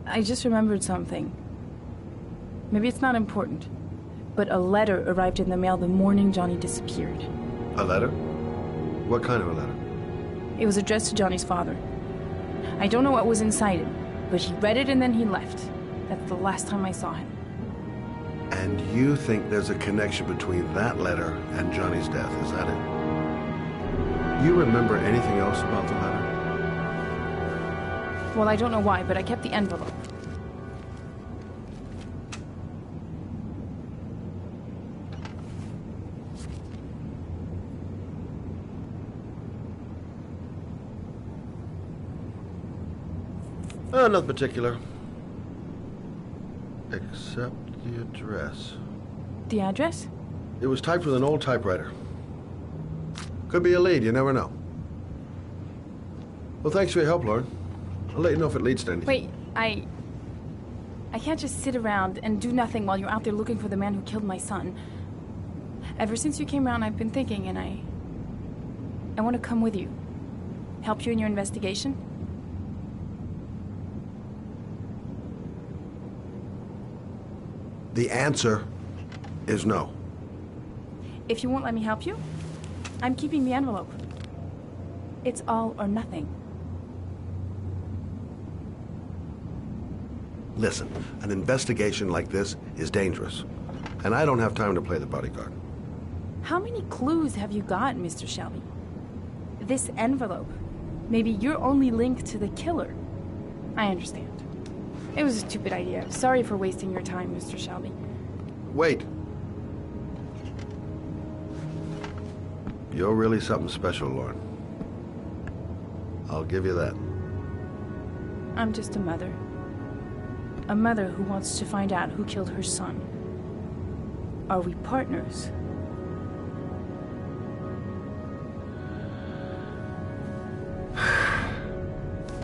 I just remembered something. Maybe it's not important, but a letter arrived in the mail the morning Johnny disappeared. A letter? What kind of a letter? It was addressed to Johnny's father. I don't know what was inside it, but he read it and then he left. That's the last time I saw him. And you think there's a connection between that letter and Johnny's death, is that it? You remember anything else about the letter? Well, I don't know why, but I kept the envelope. Nothing particular. Except the address. The address? It was typed with an old typewriter. Could be a lead, you never know. Well, thanks for your help, Lauren. I'll let you know if it leads to anything. Wait, I can't just sit around and do nothing while you're out there looking for the man who killed my son. Ever since you came around, I've been thinking, and I want to come with you. Help you in your investigation. The answer is no. If you won't let me help you, I'm keeping the envelope. It's all or nothing. Listen, an investigation like this is dangerous, and I don't have time to play the bodyguard. How many clues have you got, Mr. Shelby? This envelope. Maybe your only link to the killer. I understand. It was a stupid idea. Sorry for wasting your time, Mr. Shelby. Wait. You're really something special, Lauren. I'll give you that. I'm just a mother. A mother who wants to find out who killed her son. Are we partners?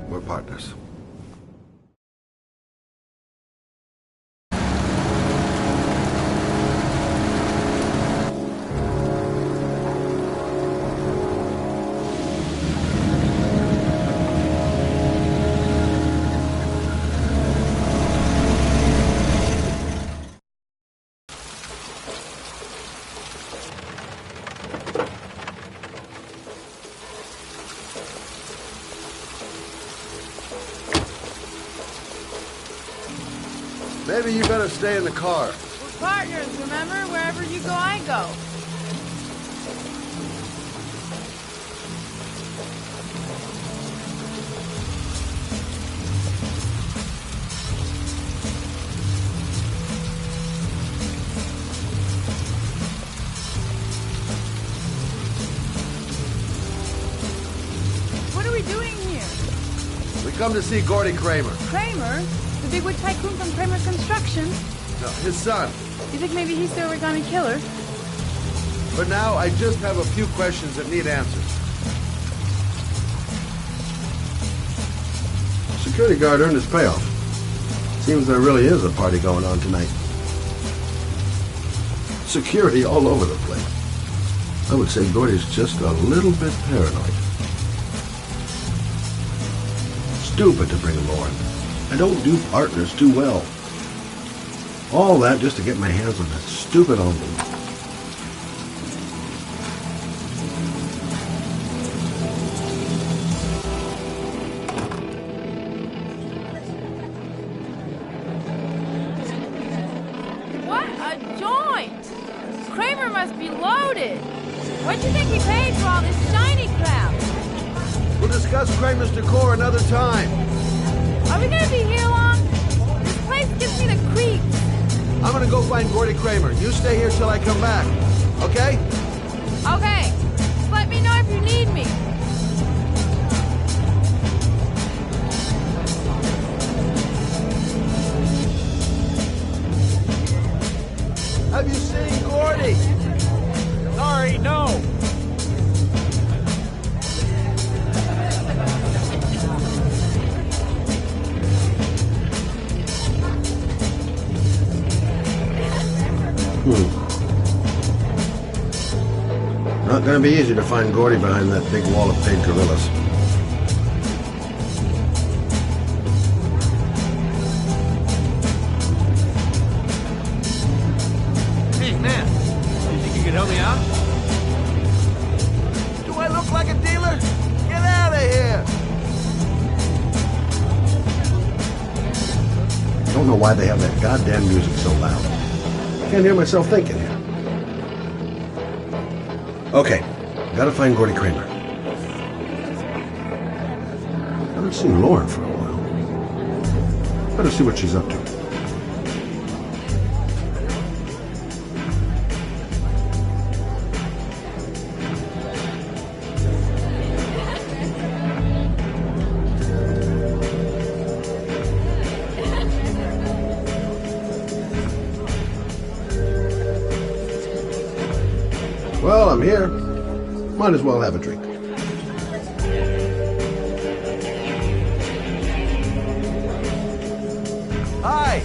We're partners. Maybe you better stay in the car. We're partners, remember? Wherever you go, I go. What are we doing here? We come to see Gordy Kramer. Kramer? The bigwig tycoon from Kramer Construction? No, his son. You think maybe he's the origami killer? For now, I just have a few questions that need answers. Security guard earned his payoff. Seems there really is a party going on tonight. Security all over the place. I would say Gordy's just a little bit paranoid. Stupid to bring Lauren. I don't do partners too well. All that just to get my hands on that stupid envelope. What a joint! Kramer must be loaded. What'd you think he paid for all this shiny crap? We'll discuss Kramer's decor another time. Are we gonna be here long? This place gives me the creeps. I'm gonna go find Gordy Kramer. You stay here till I come back. Okay? Okay. Just let me know if you need me. Have you seen Gordy? Sorry, no. Not gonna be easy to find Gordy behind that big wall of paid gorillas. Hey, man. You think you could help me out? Do I look like a dealer? Get out of here! I don't know why they have that goddamn music so loud. I can't hear myself thinking here. Okay, gotta find Gordy Kramer. Haven't seen Lauren for a while. Better see what she's up to. Well, I'm here. Might as well have a drink. Hi,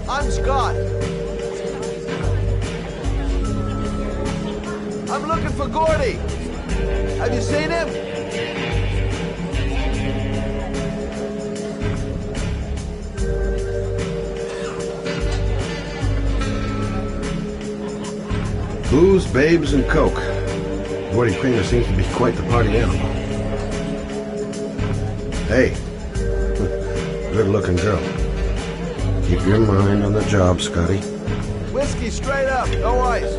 I'm Scott. I'm looking for Gordy. Have you seen him? Booze, babes, and coke. Gordy Kramer seems to be quite the party animal. Hey, good-looking girl. Keep your mind on the job, Scotty. Whiskey straight up, no ice.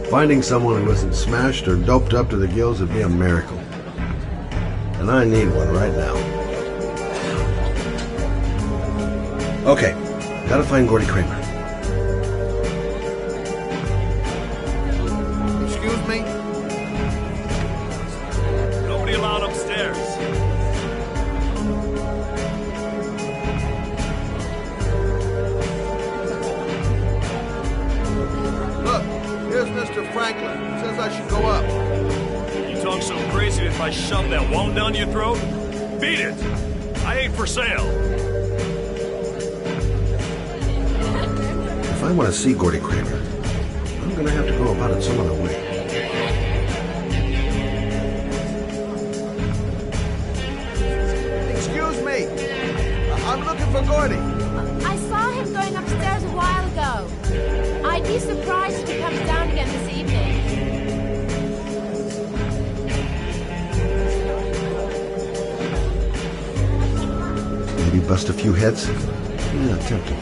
Finding someone who isn't smashed or doped up to the gills would be a miracle. And I need one right now. Okay, gotta find Gordy Kramer. Excuse me? Nobody allowed upstairs. Look, here's Mr. Franklin. Says I should go up. You talk so crazy if I shove that wand down your throat? Beat it! I ain't for sale. If I want to see Gordy Kramer, I'm gonna have to go about it some other way. Excuse me! I'm looking for Gordy. I saw him going upstairs a while ago. I'd be surprised if he comes down again this evening. Maybe bust a few heads? Yeah, tempting.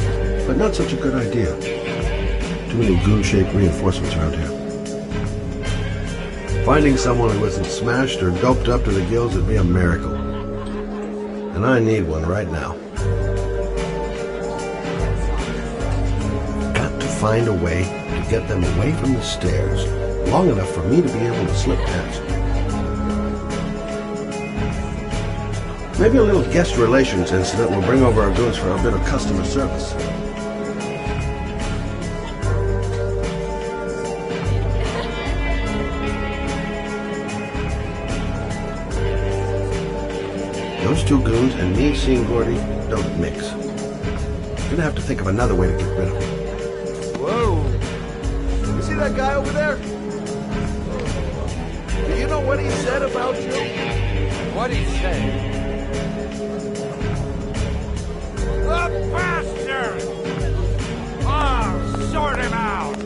But not such a good idea. Too many goon-shaped reinforcements around here. Finding someone who isn't smashed or doped up to the gills would be a miracle. And I need one right now. Got to find a way to get them away from the stairs long enough for me to be able to slip past. Maybe a little guest relations incident will bring over our goons for a bit of customer service. Those two goons and me seeing Gordy don't mix. Gonna have to think of another way to get rid of him. Whoa! You see that guy over there? Do you know what he said about you? What'd he say? The bastard! I'll sort him out!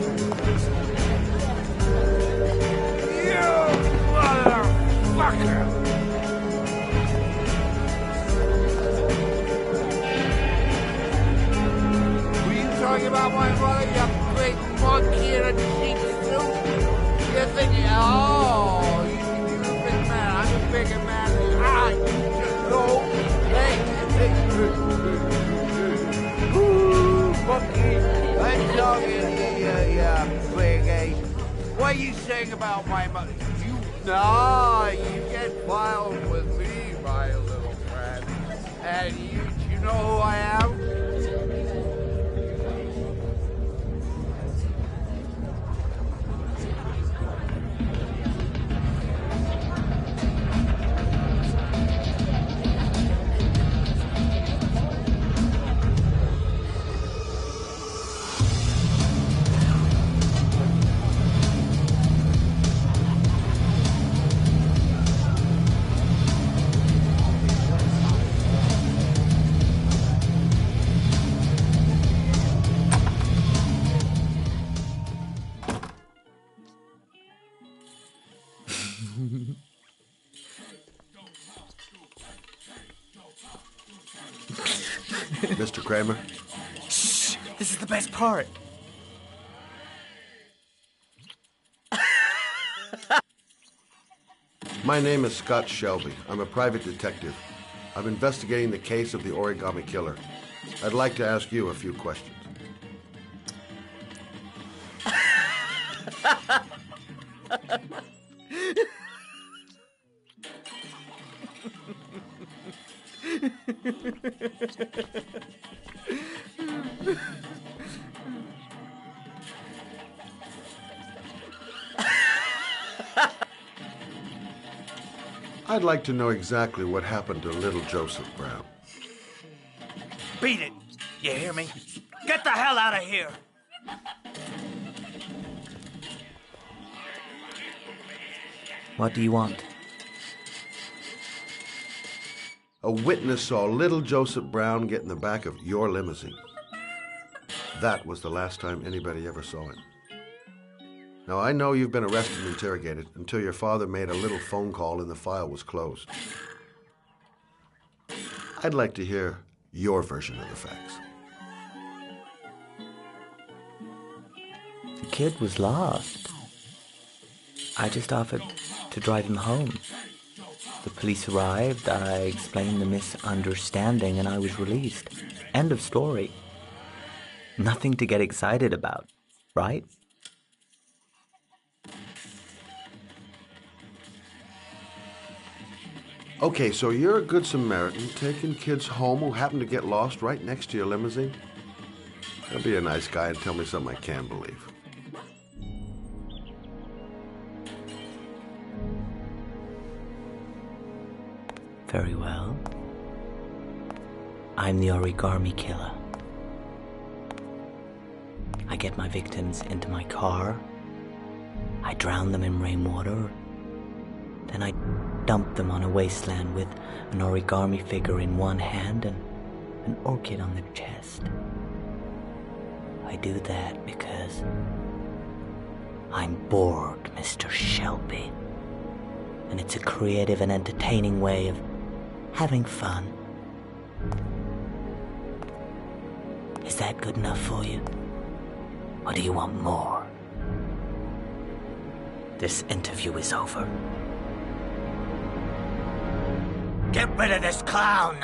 You motherfucker! Were you talking about my mother, you big monkey in a cheap suit? You're thinking, oh, you're a big man, I'm a bigger man than I. You just go, hey, ooh, monkey, I'm talking to you, you big ape. What are you saying about my mother? You get filed with me, my little friend. And you know who I am? Mr. Kramer? Shh! This is the best part. My name is Scott Shelby. I'm a private detective. I'm investigating the case of the Origami Killer. I'd like to ask you a few questions. I'd like to know exactly what happened to little Joseph Brown. Beat it! You hear me? Get the hell out of here! What do you want? A witness saw little Joseph Brown get in the back of your limousine. That was the last time anybody ever saw him. Now, I know you've been arrested and interrogated until your father made a little phone call and the file was closed. I'd like to hear your version of the facts. The kid was lost. I just offered to drive him home. The police arrived, I explained the misunderstanding, and I was released. End of story. Nothing to get excited about, right? Okay, so you're a good Samaritan taking kids home who happen to get lost right next to your limousine? Now be a nice guy and tell me something I can believe. Very well. I'm the Origami Killer. I get my victims into my car. I drown them in rainwater. Then I dump them on a wasteland with an origami figure in one hand and an orchid on the chest. I do that because I'm bored, Mr. Shelby. And it's a creative and entertaining way of having fun. Is that good enough for you? Or do you want more? This interview is over. Get rid of this clown!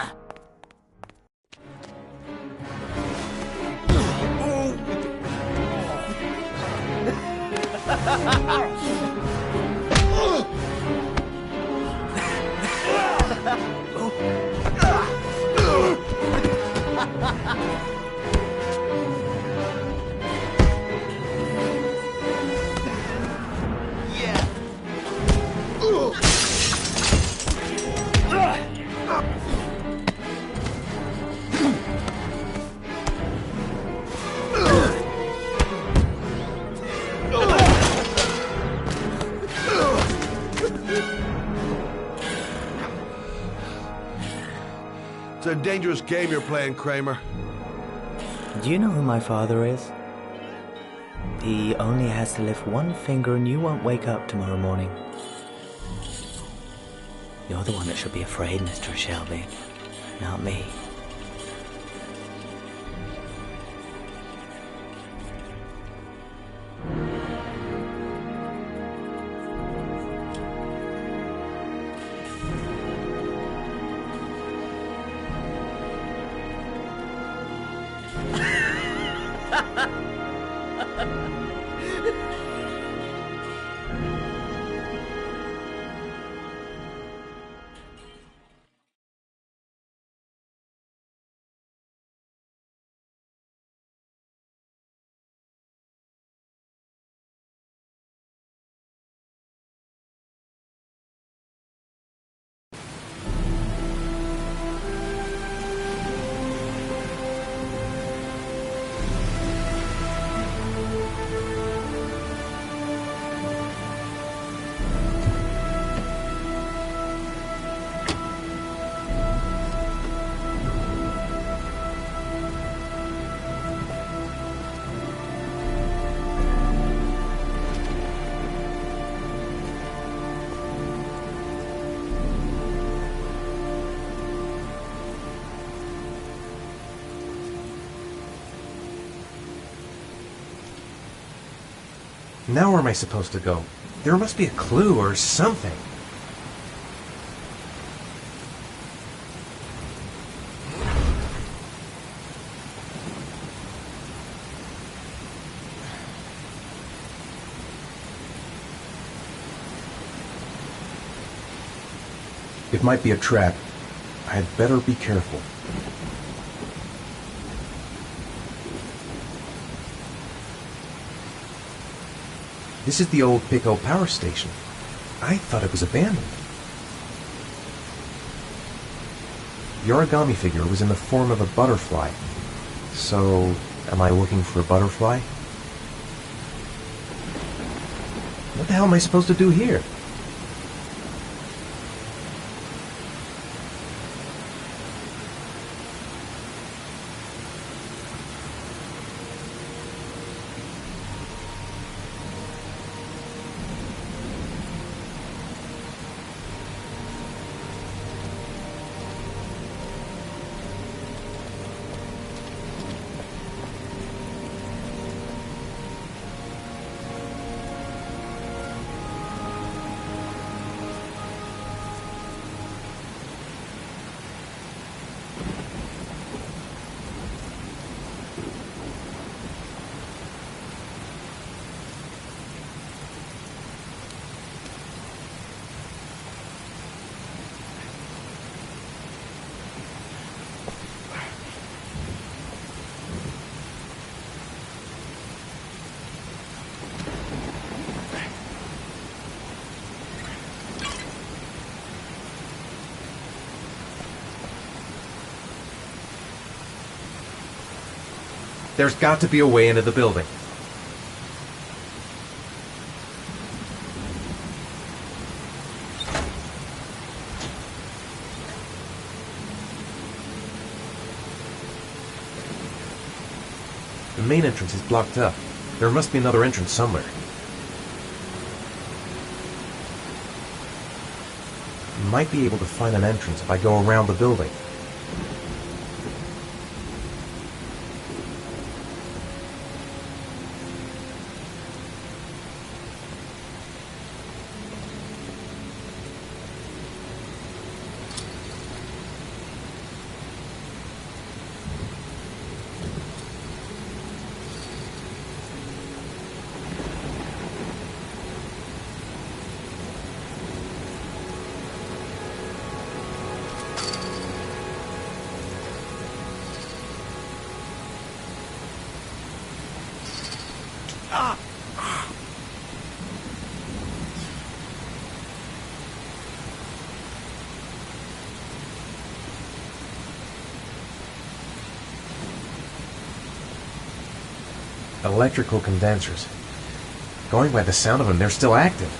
It's a dangerous game you're playing, Kramer. Do you know who my father is? He only has to lift one finger and you won't wake up tomorrow morning. You're the one that should be afraid, Mr. Shelby, not me. Now where am I supposed to go? There must be a clue or something. It might be a trap. I'd better be careful. This is the old Pico power station. I thought it was abandoned. The origami figure was in the form of a butterfly. So, am I looking for a butterfly? What the hell am I supposed to do here? There's got to be a way into the building. The main entrance is blocked up. There must be another entrance somewhere. Might be able to find an entrance if I go around the building. Electrical condensers. Going by the sound of them, they're still active.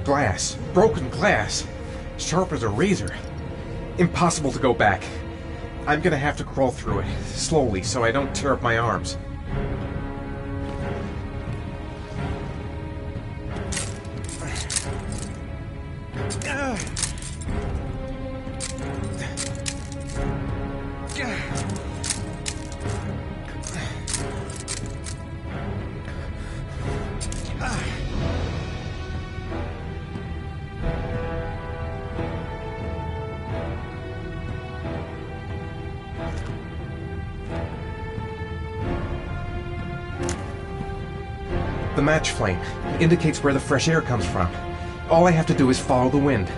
Glass. Broken glass. Sharp as a razor. Impossible to go back. I'm gonna have to crawl through it, slowly, so I don't tear up my arms. The match flame indicates where the fresh air comes from. All I have to do is follow the wind.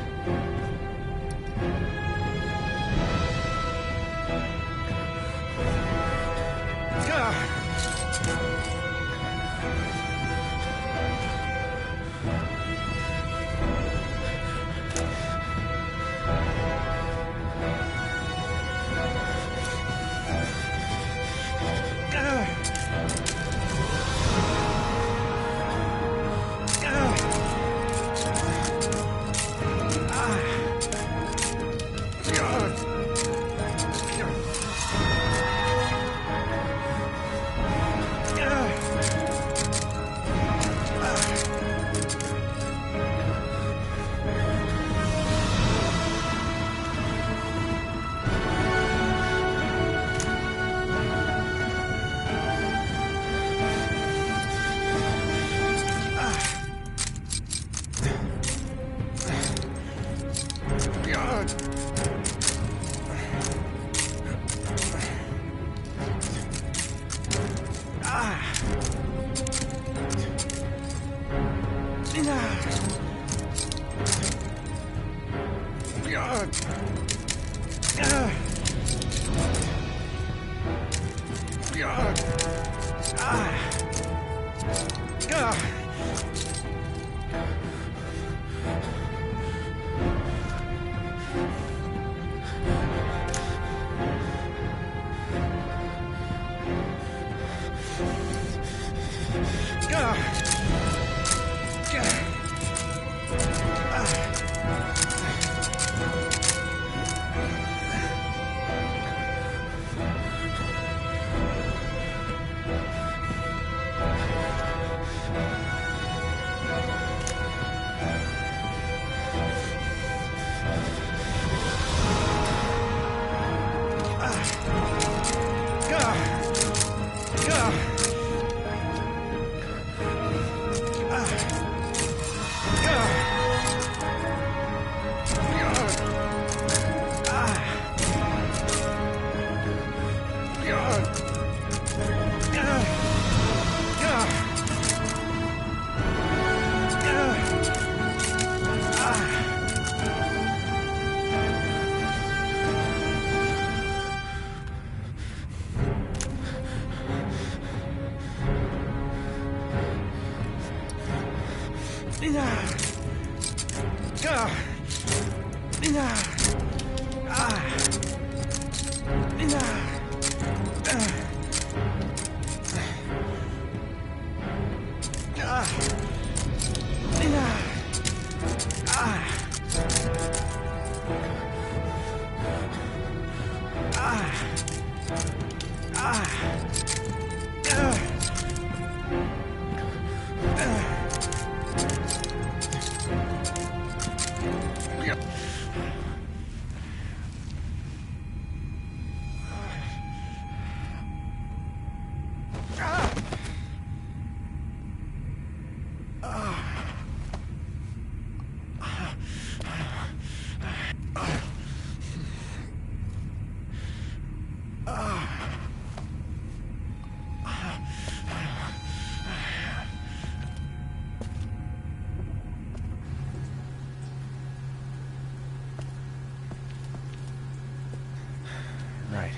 Right.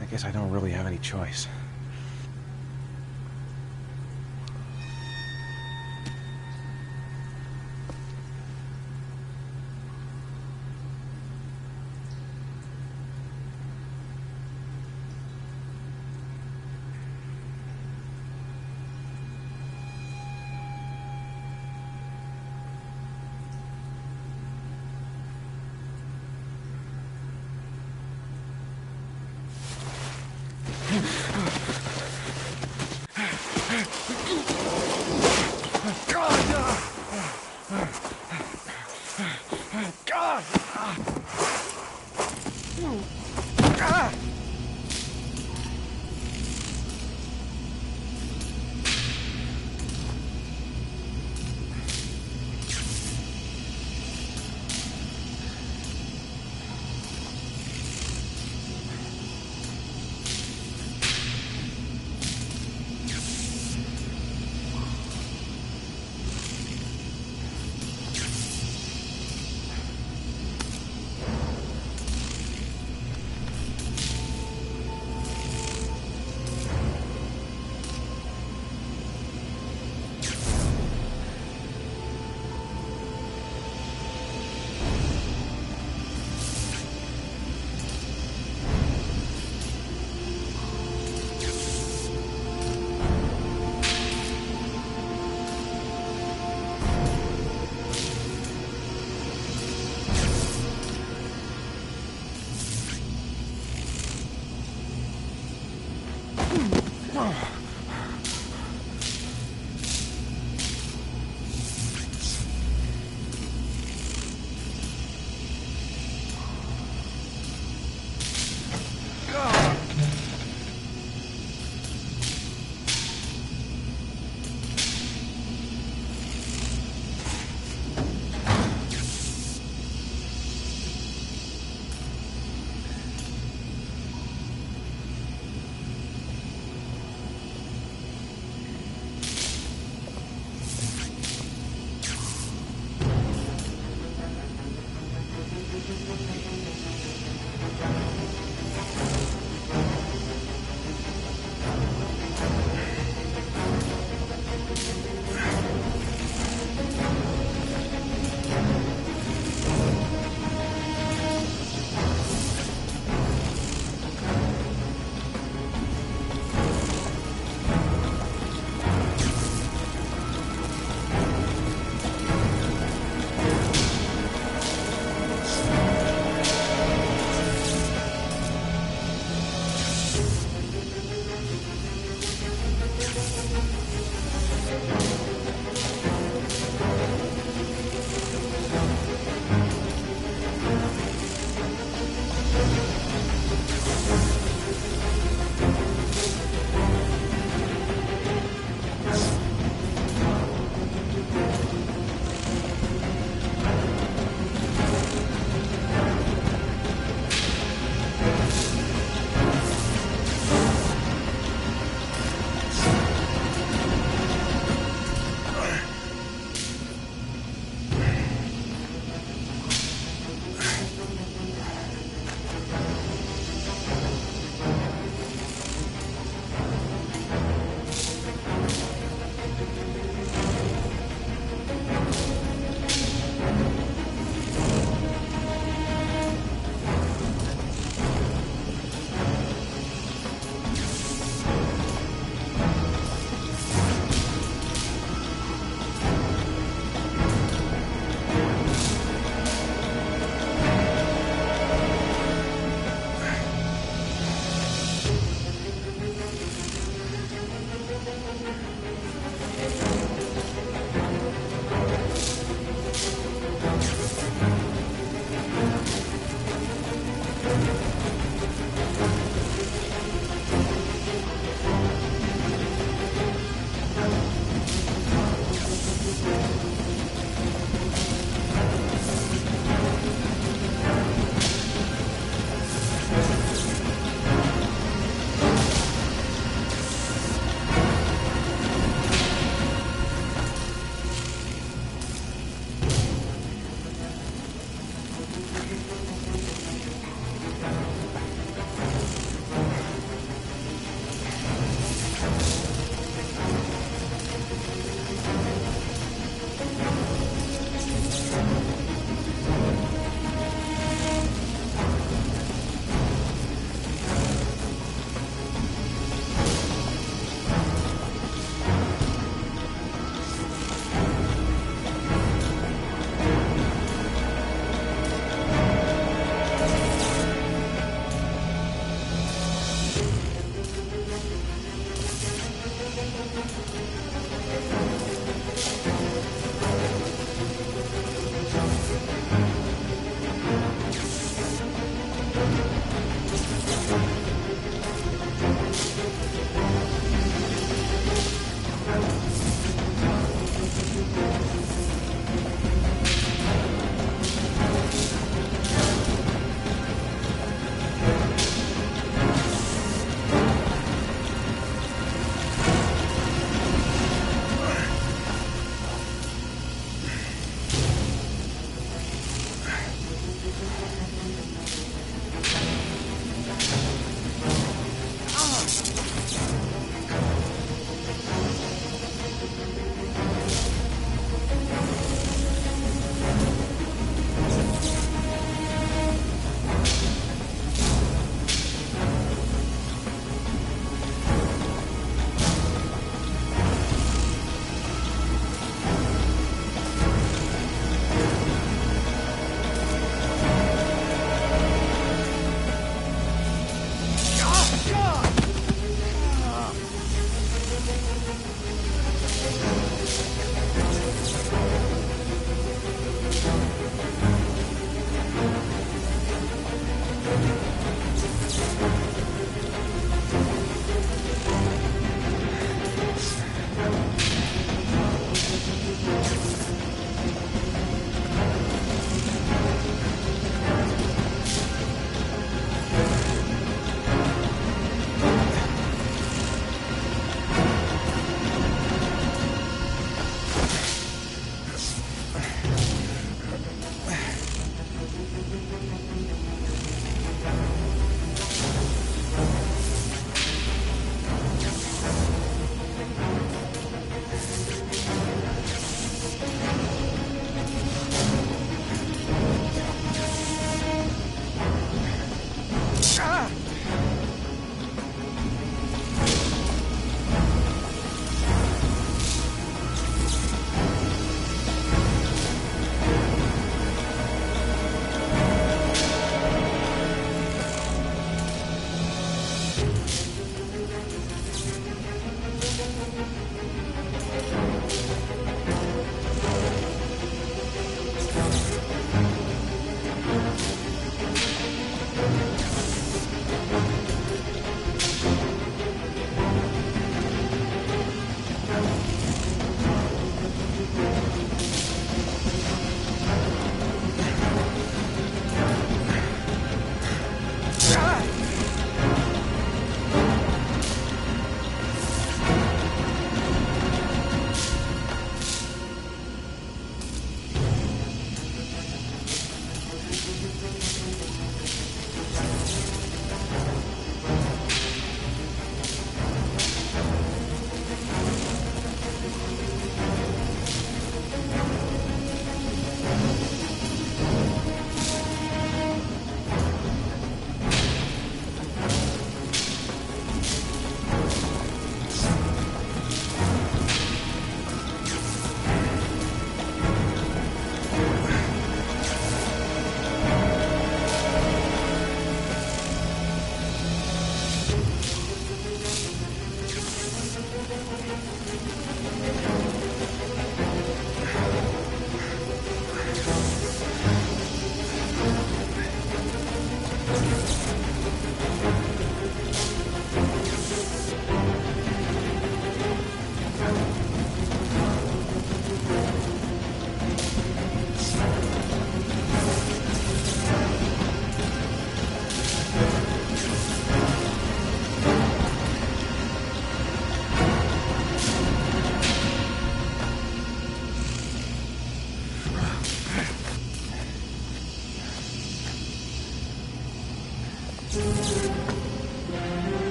I guess I don't really have any choice.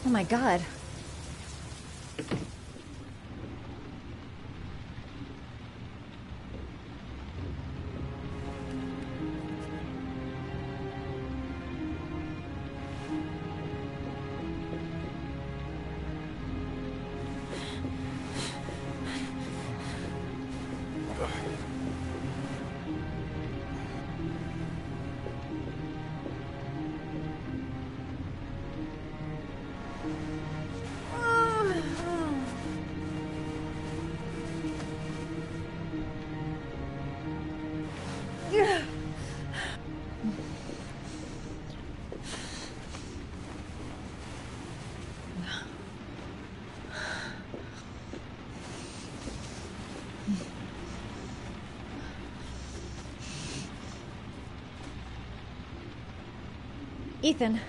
Oh my god. Ethan.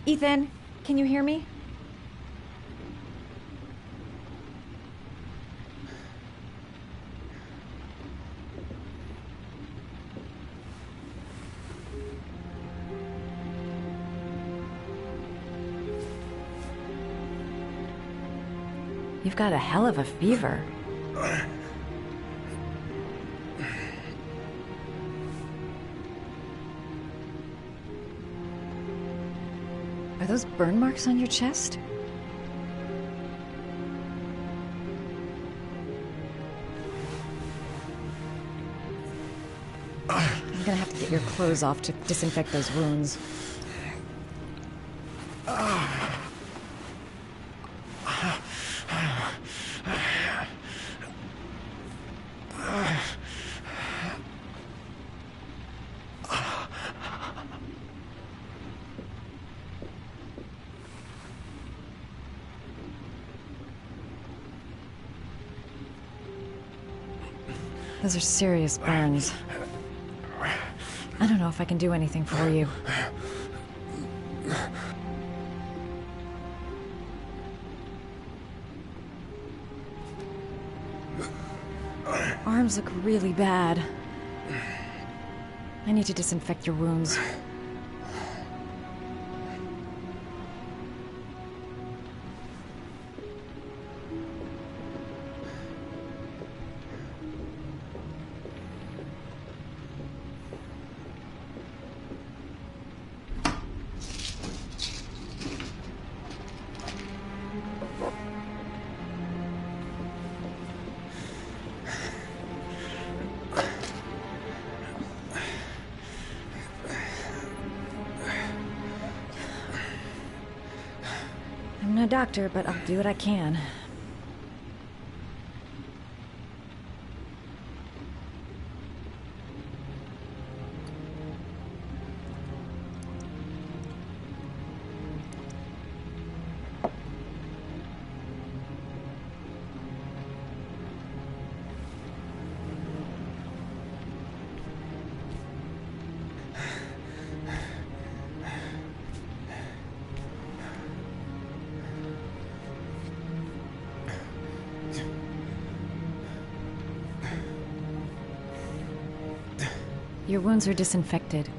Ethan, can you hear me? You've got a hell of a fever. Are those burn marks on your chest? I'm gonna have to get your clothes off to disinfect those wounds. Those are serious burns. I don't know if I can do anything for you. Arms look really bad. I need to disinfect your wounds. I'm not a doctor, but I'll do what I can. Your wounds are disinfected.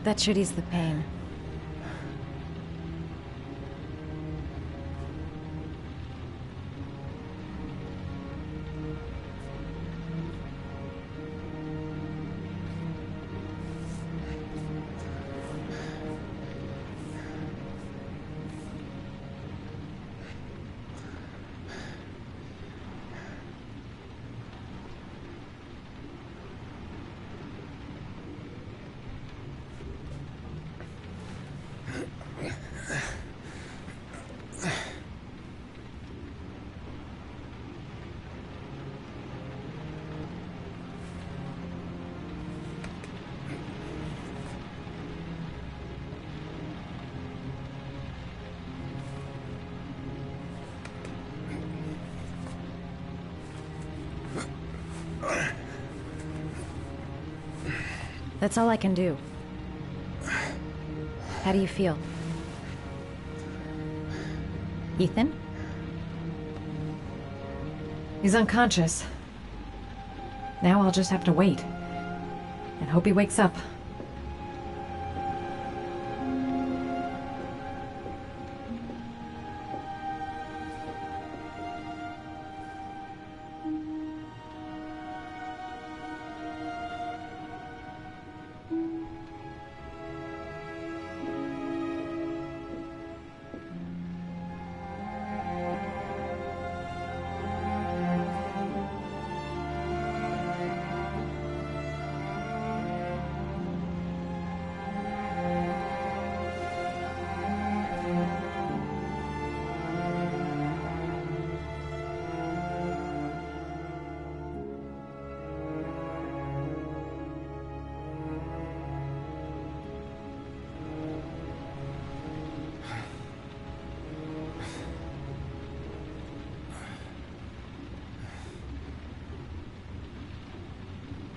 That should ease the pain. That's all I can do. How do you feel? Ethan? He's unconscious. Now I'll just have to wait. And hope he wakes up.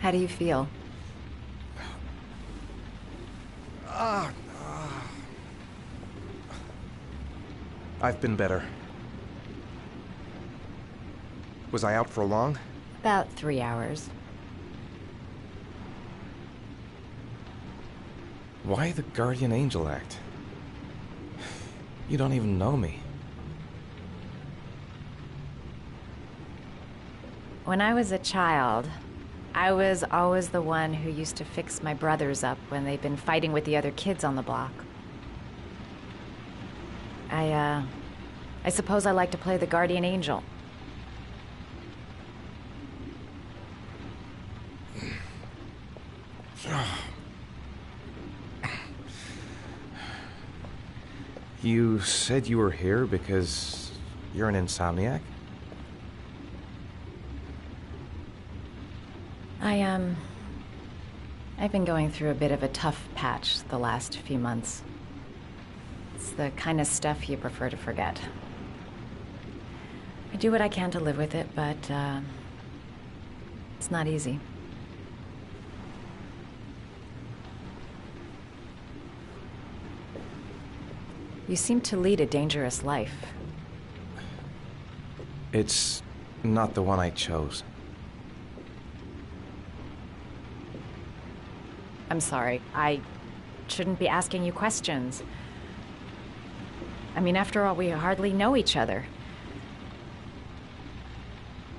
How do you feel? I've been better. Was I out for long? About 3 hours. Why the Guardian Angel act? You don't even know me. When I was a child, I was always the one who used to fix my brothers up when they'd been fighting with the other kids on the block. I suppose I like to play the Guardian Angel. You said you were here because you're an insomniac? I've been going through a bit of a tough patch the last few months. It's the kind of stuff you prefer to forget. I do what I can to live with it, but, it's not easy. You seem to lead a dangerous life. It's not the one I chose. I'm sorry. I shouldn't be asking you questions. I mean, after all, we hardly know each other.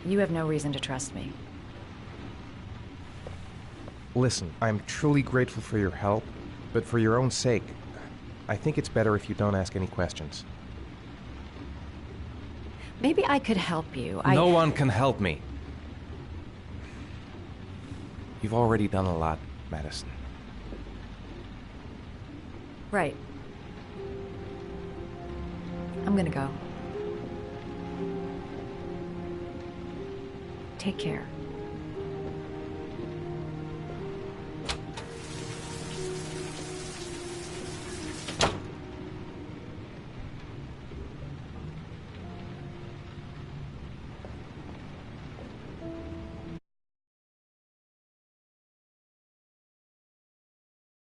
You have no reason to trust me. Listen, I'm truly grateful for your help, but for your own sake, I think it's better if you don't ask any questions. Maybe I could help you. No one can help me. You've already done a lot, Madison. Right. I'm gonna go. Take care.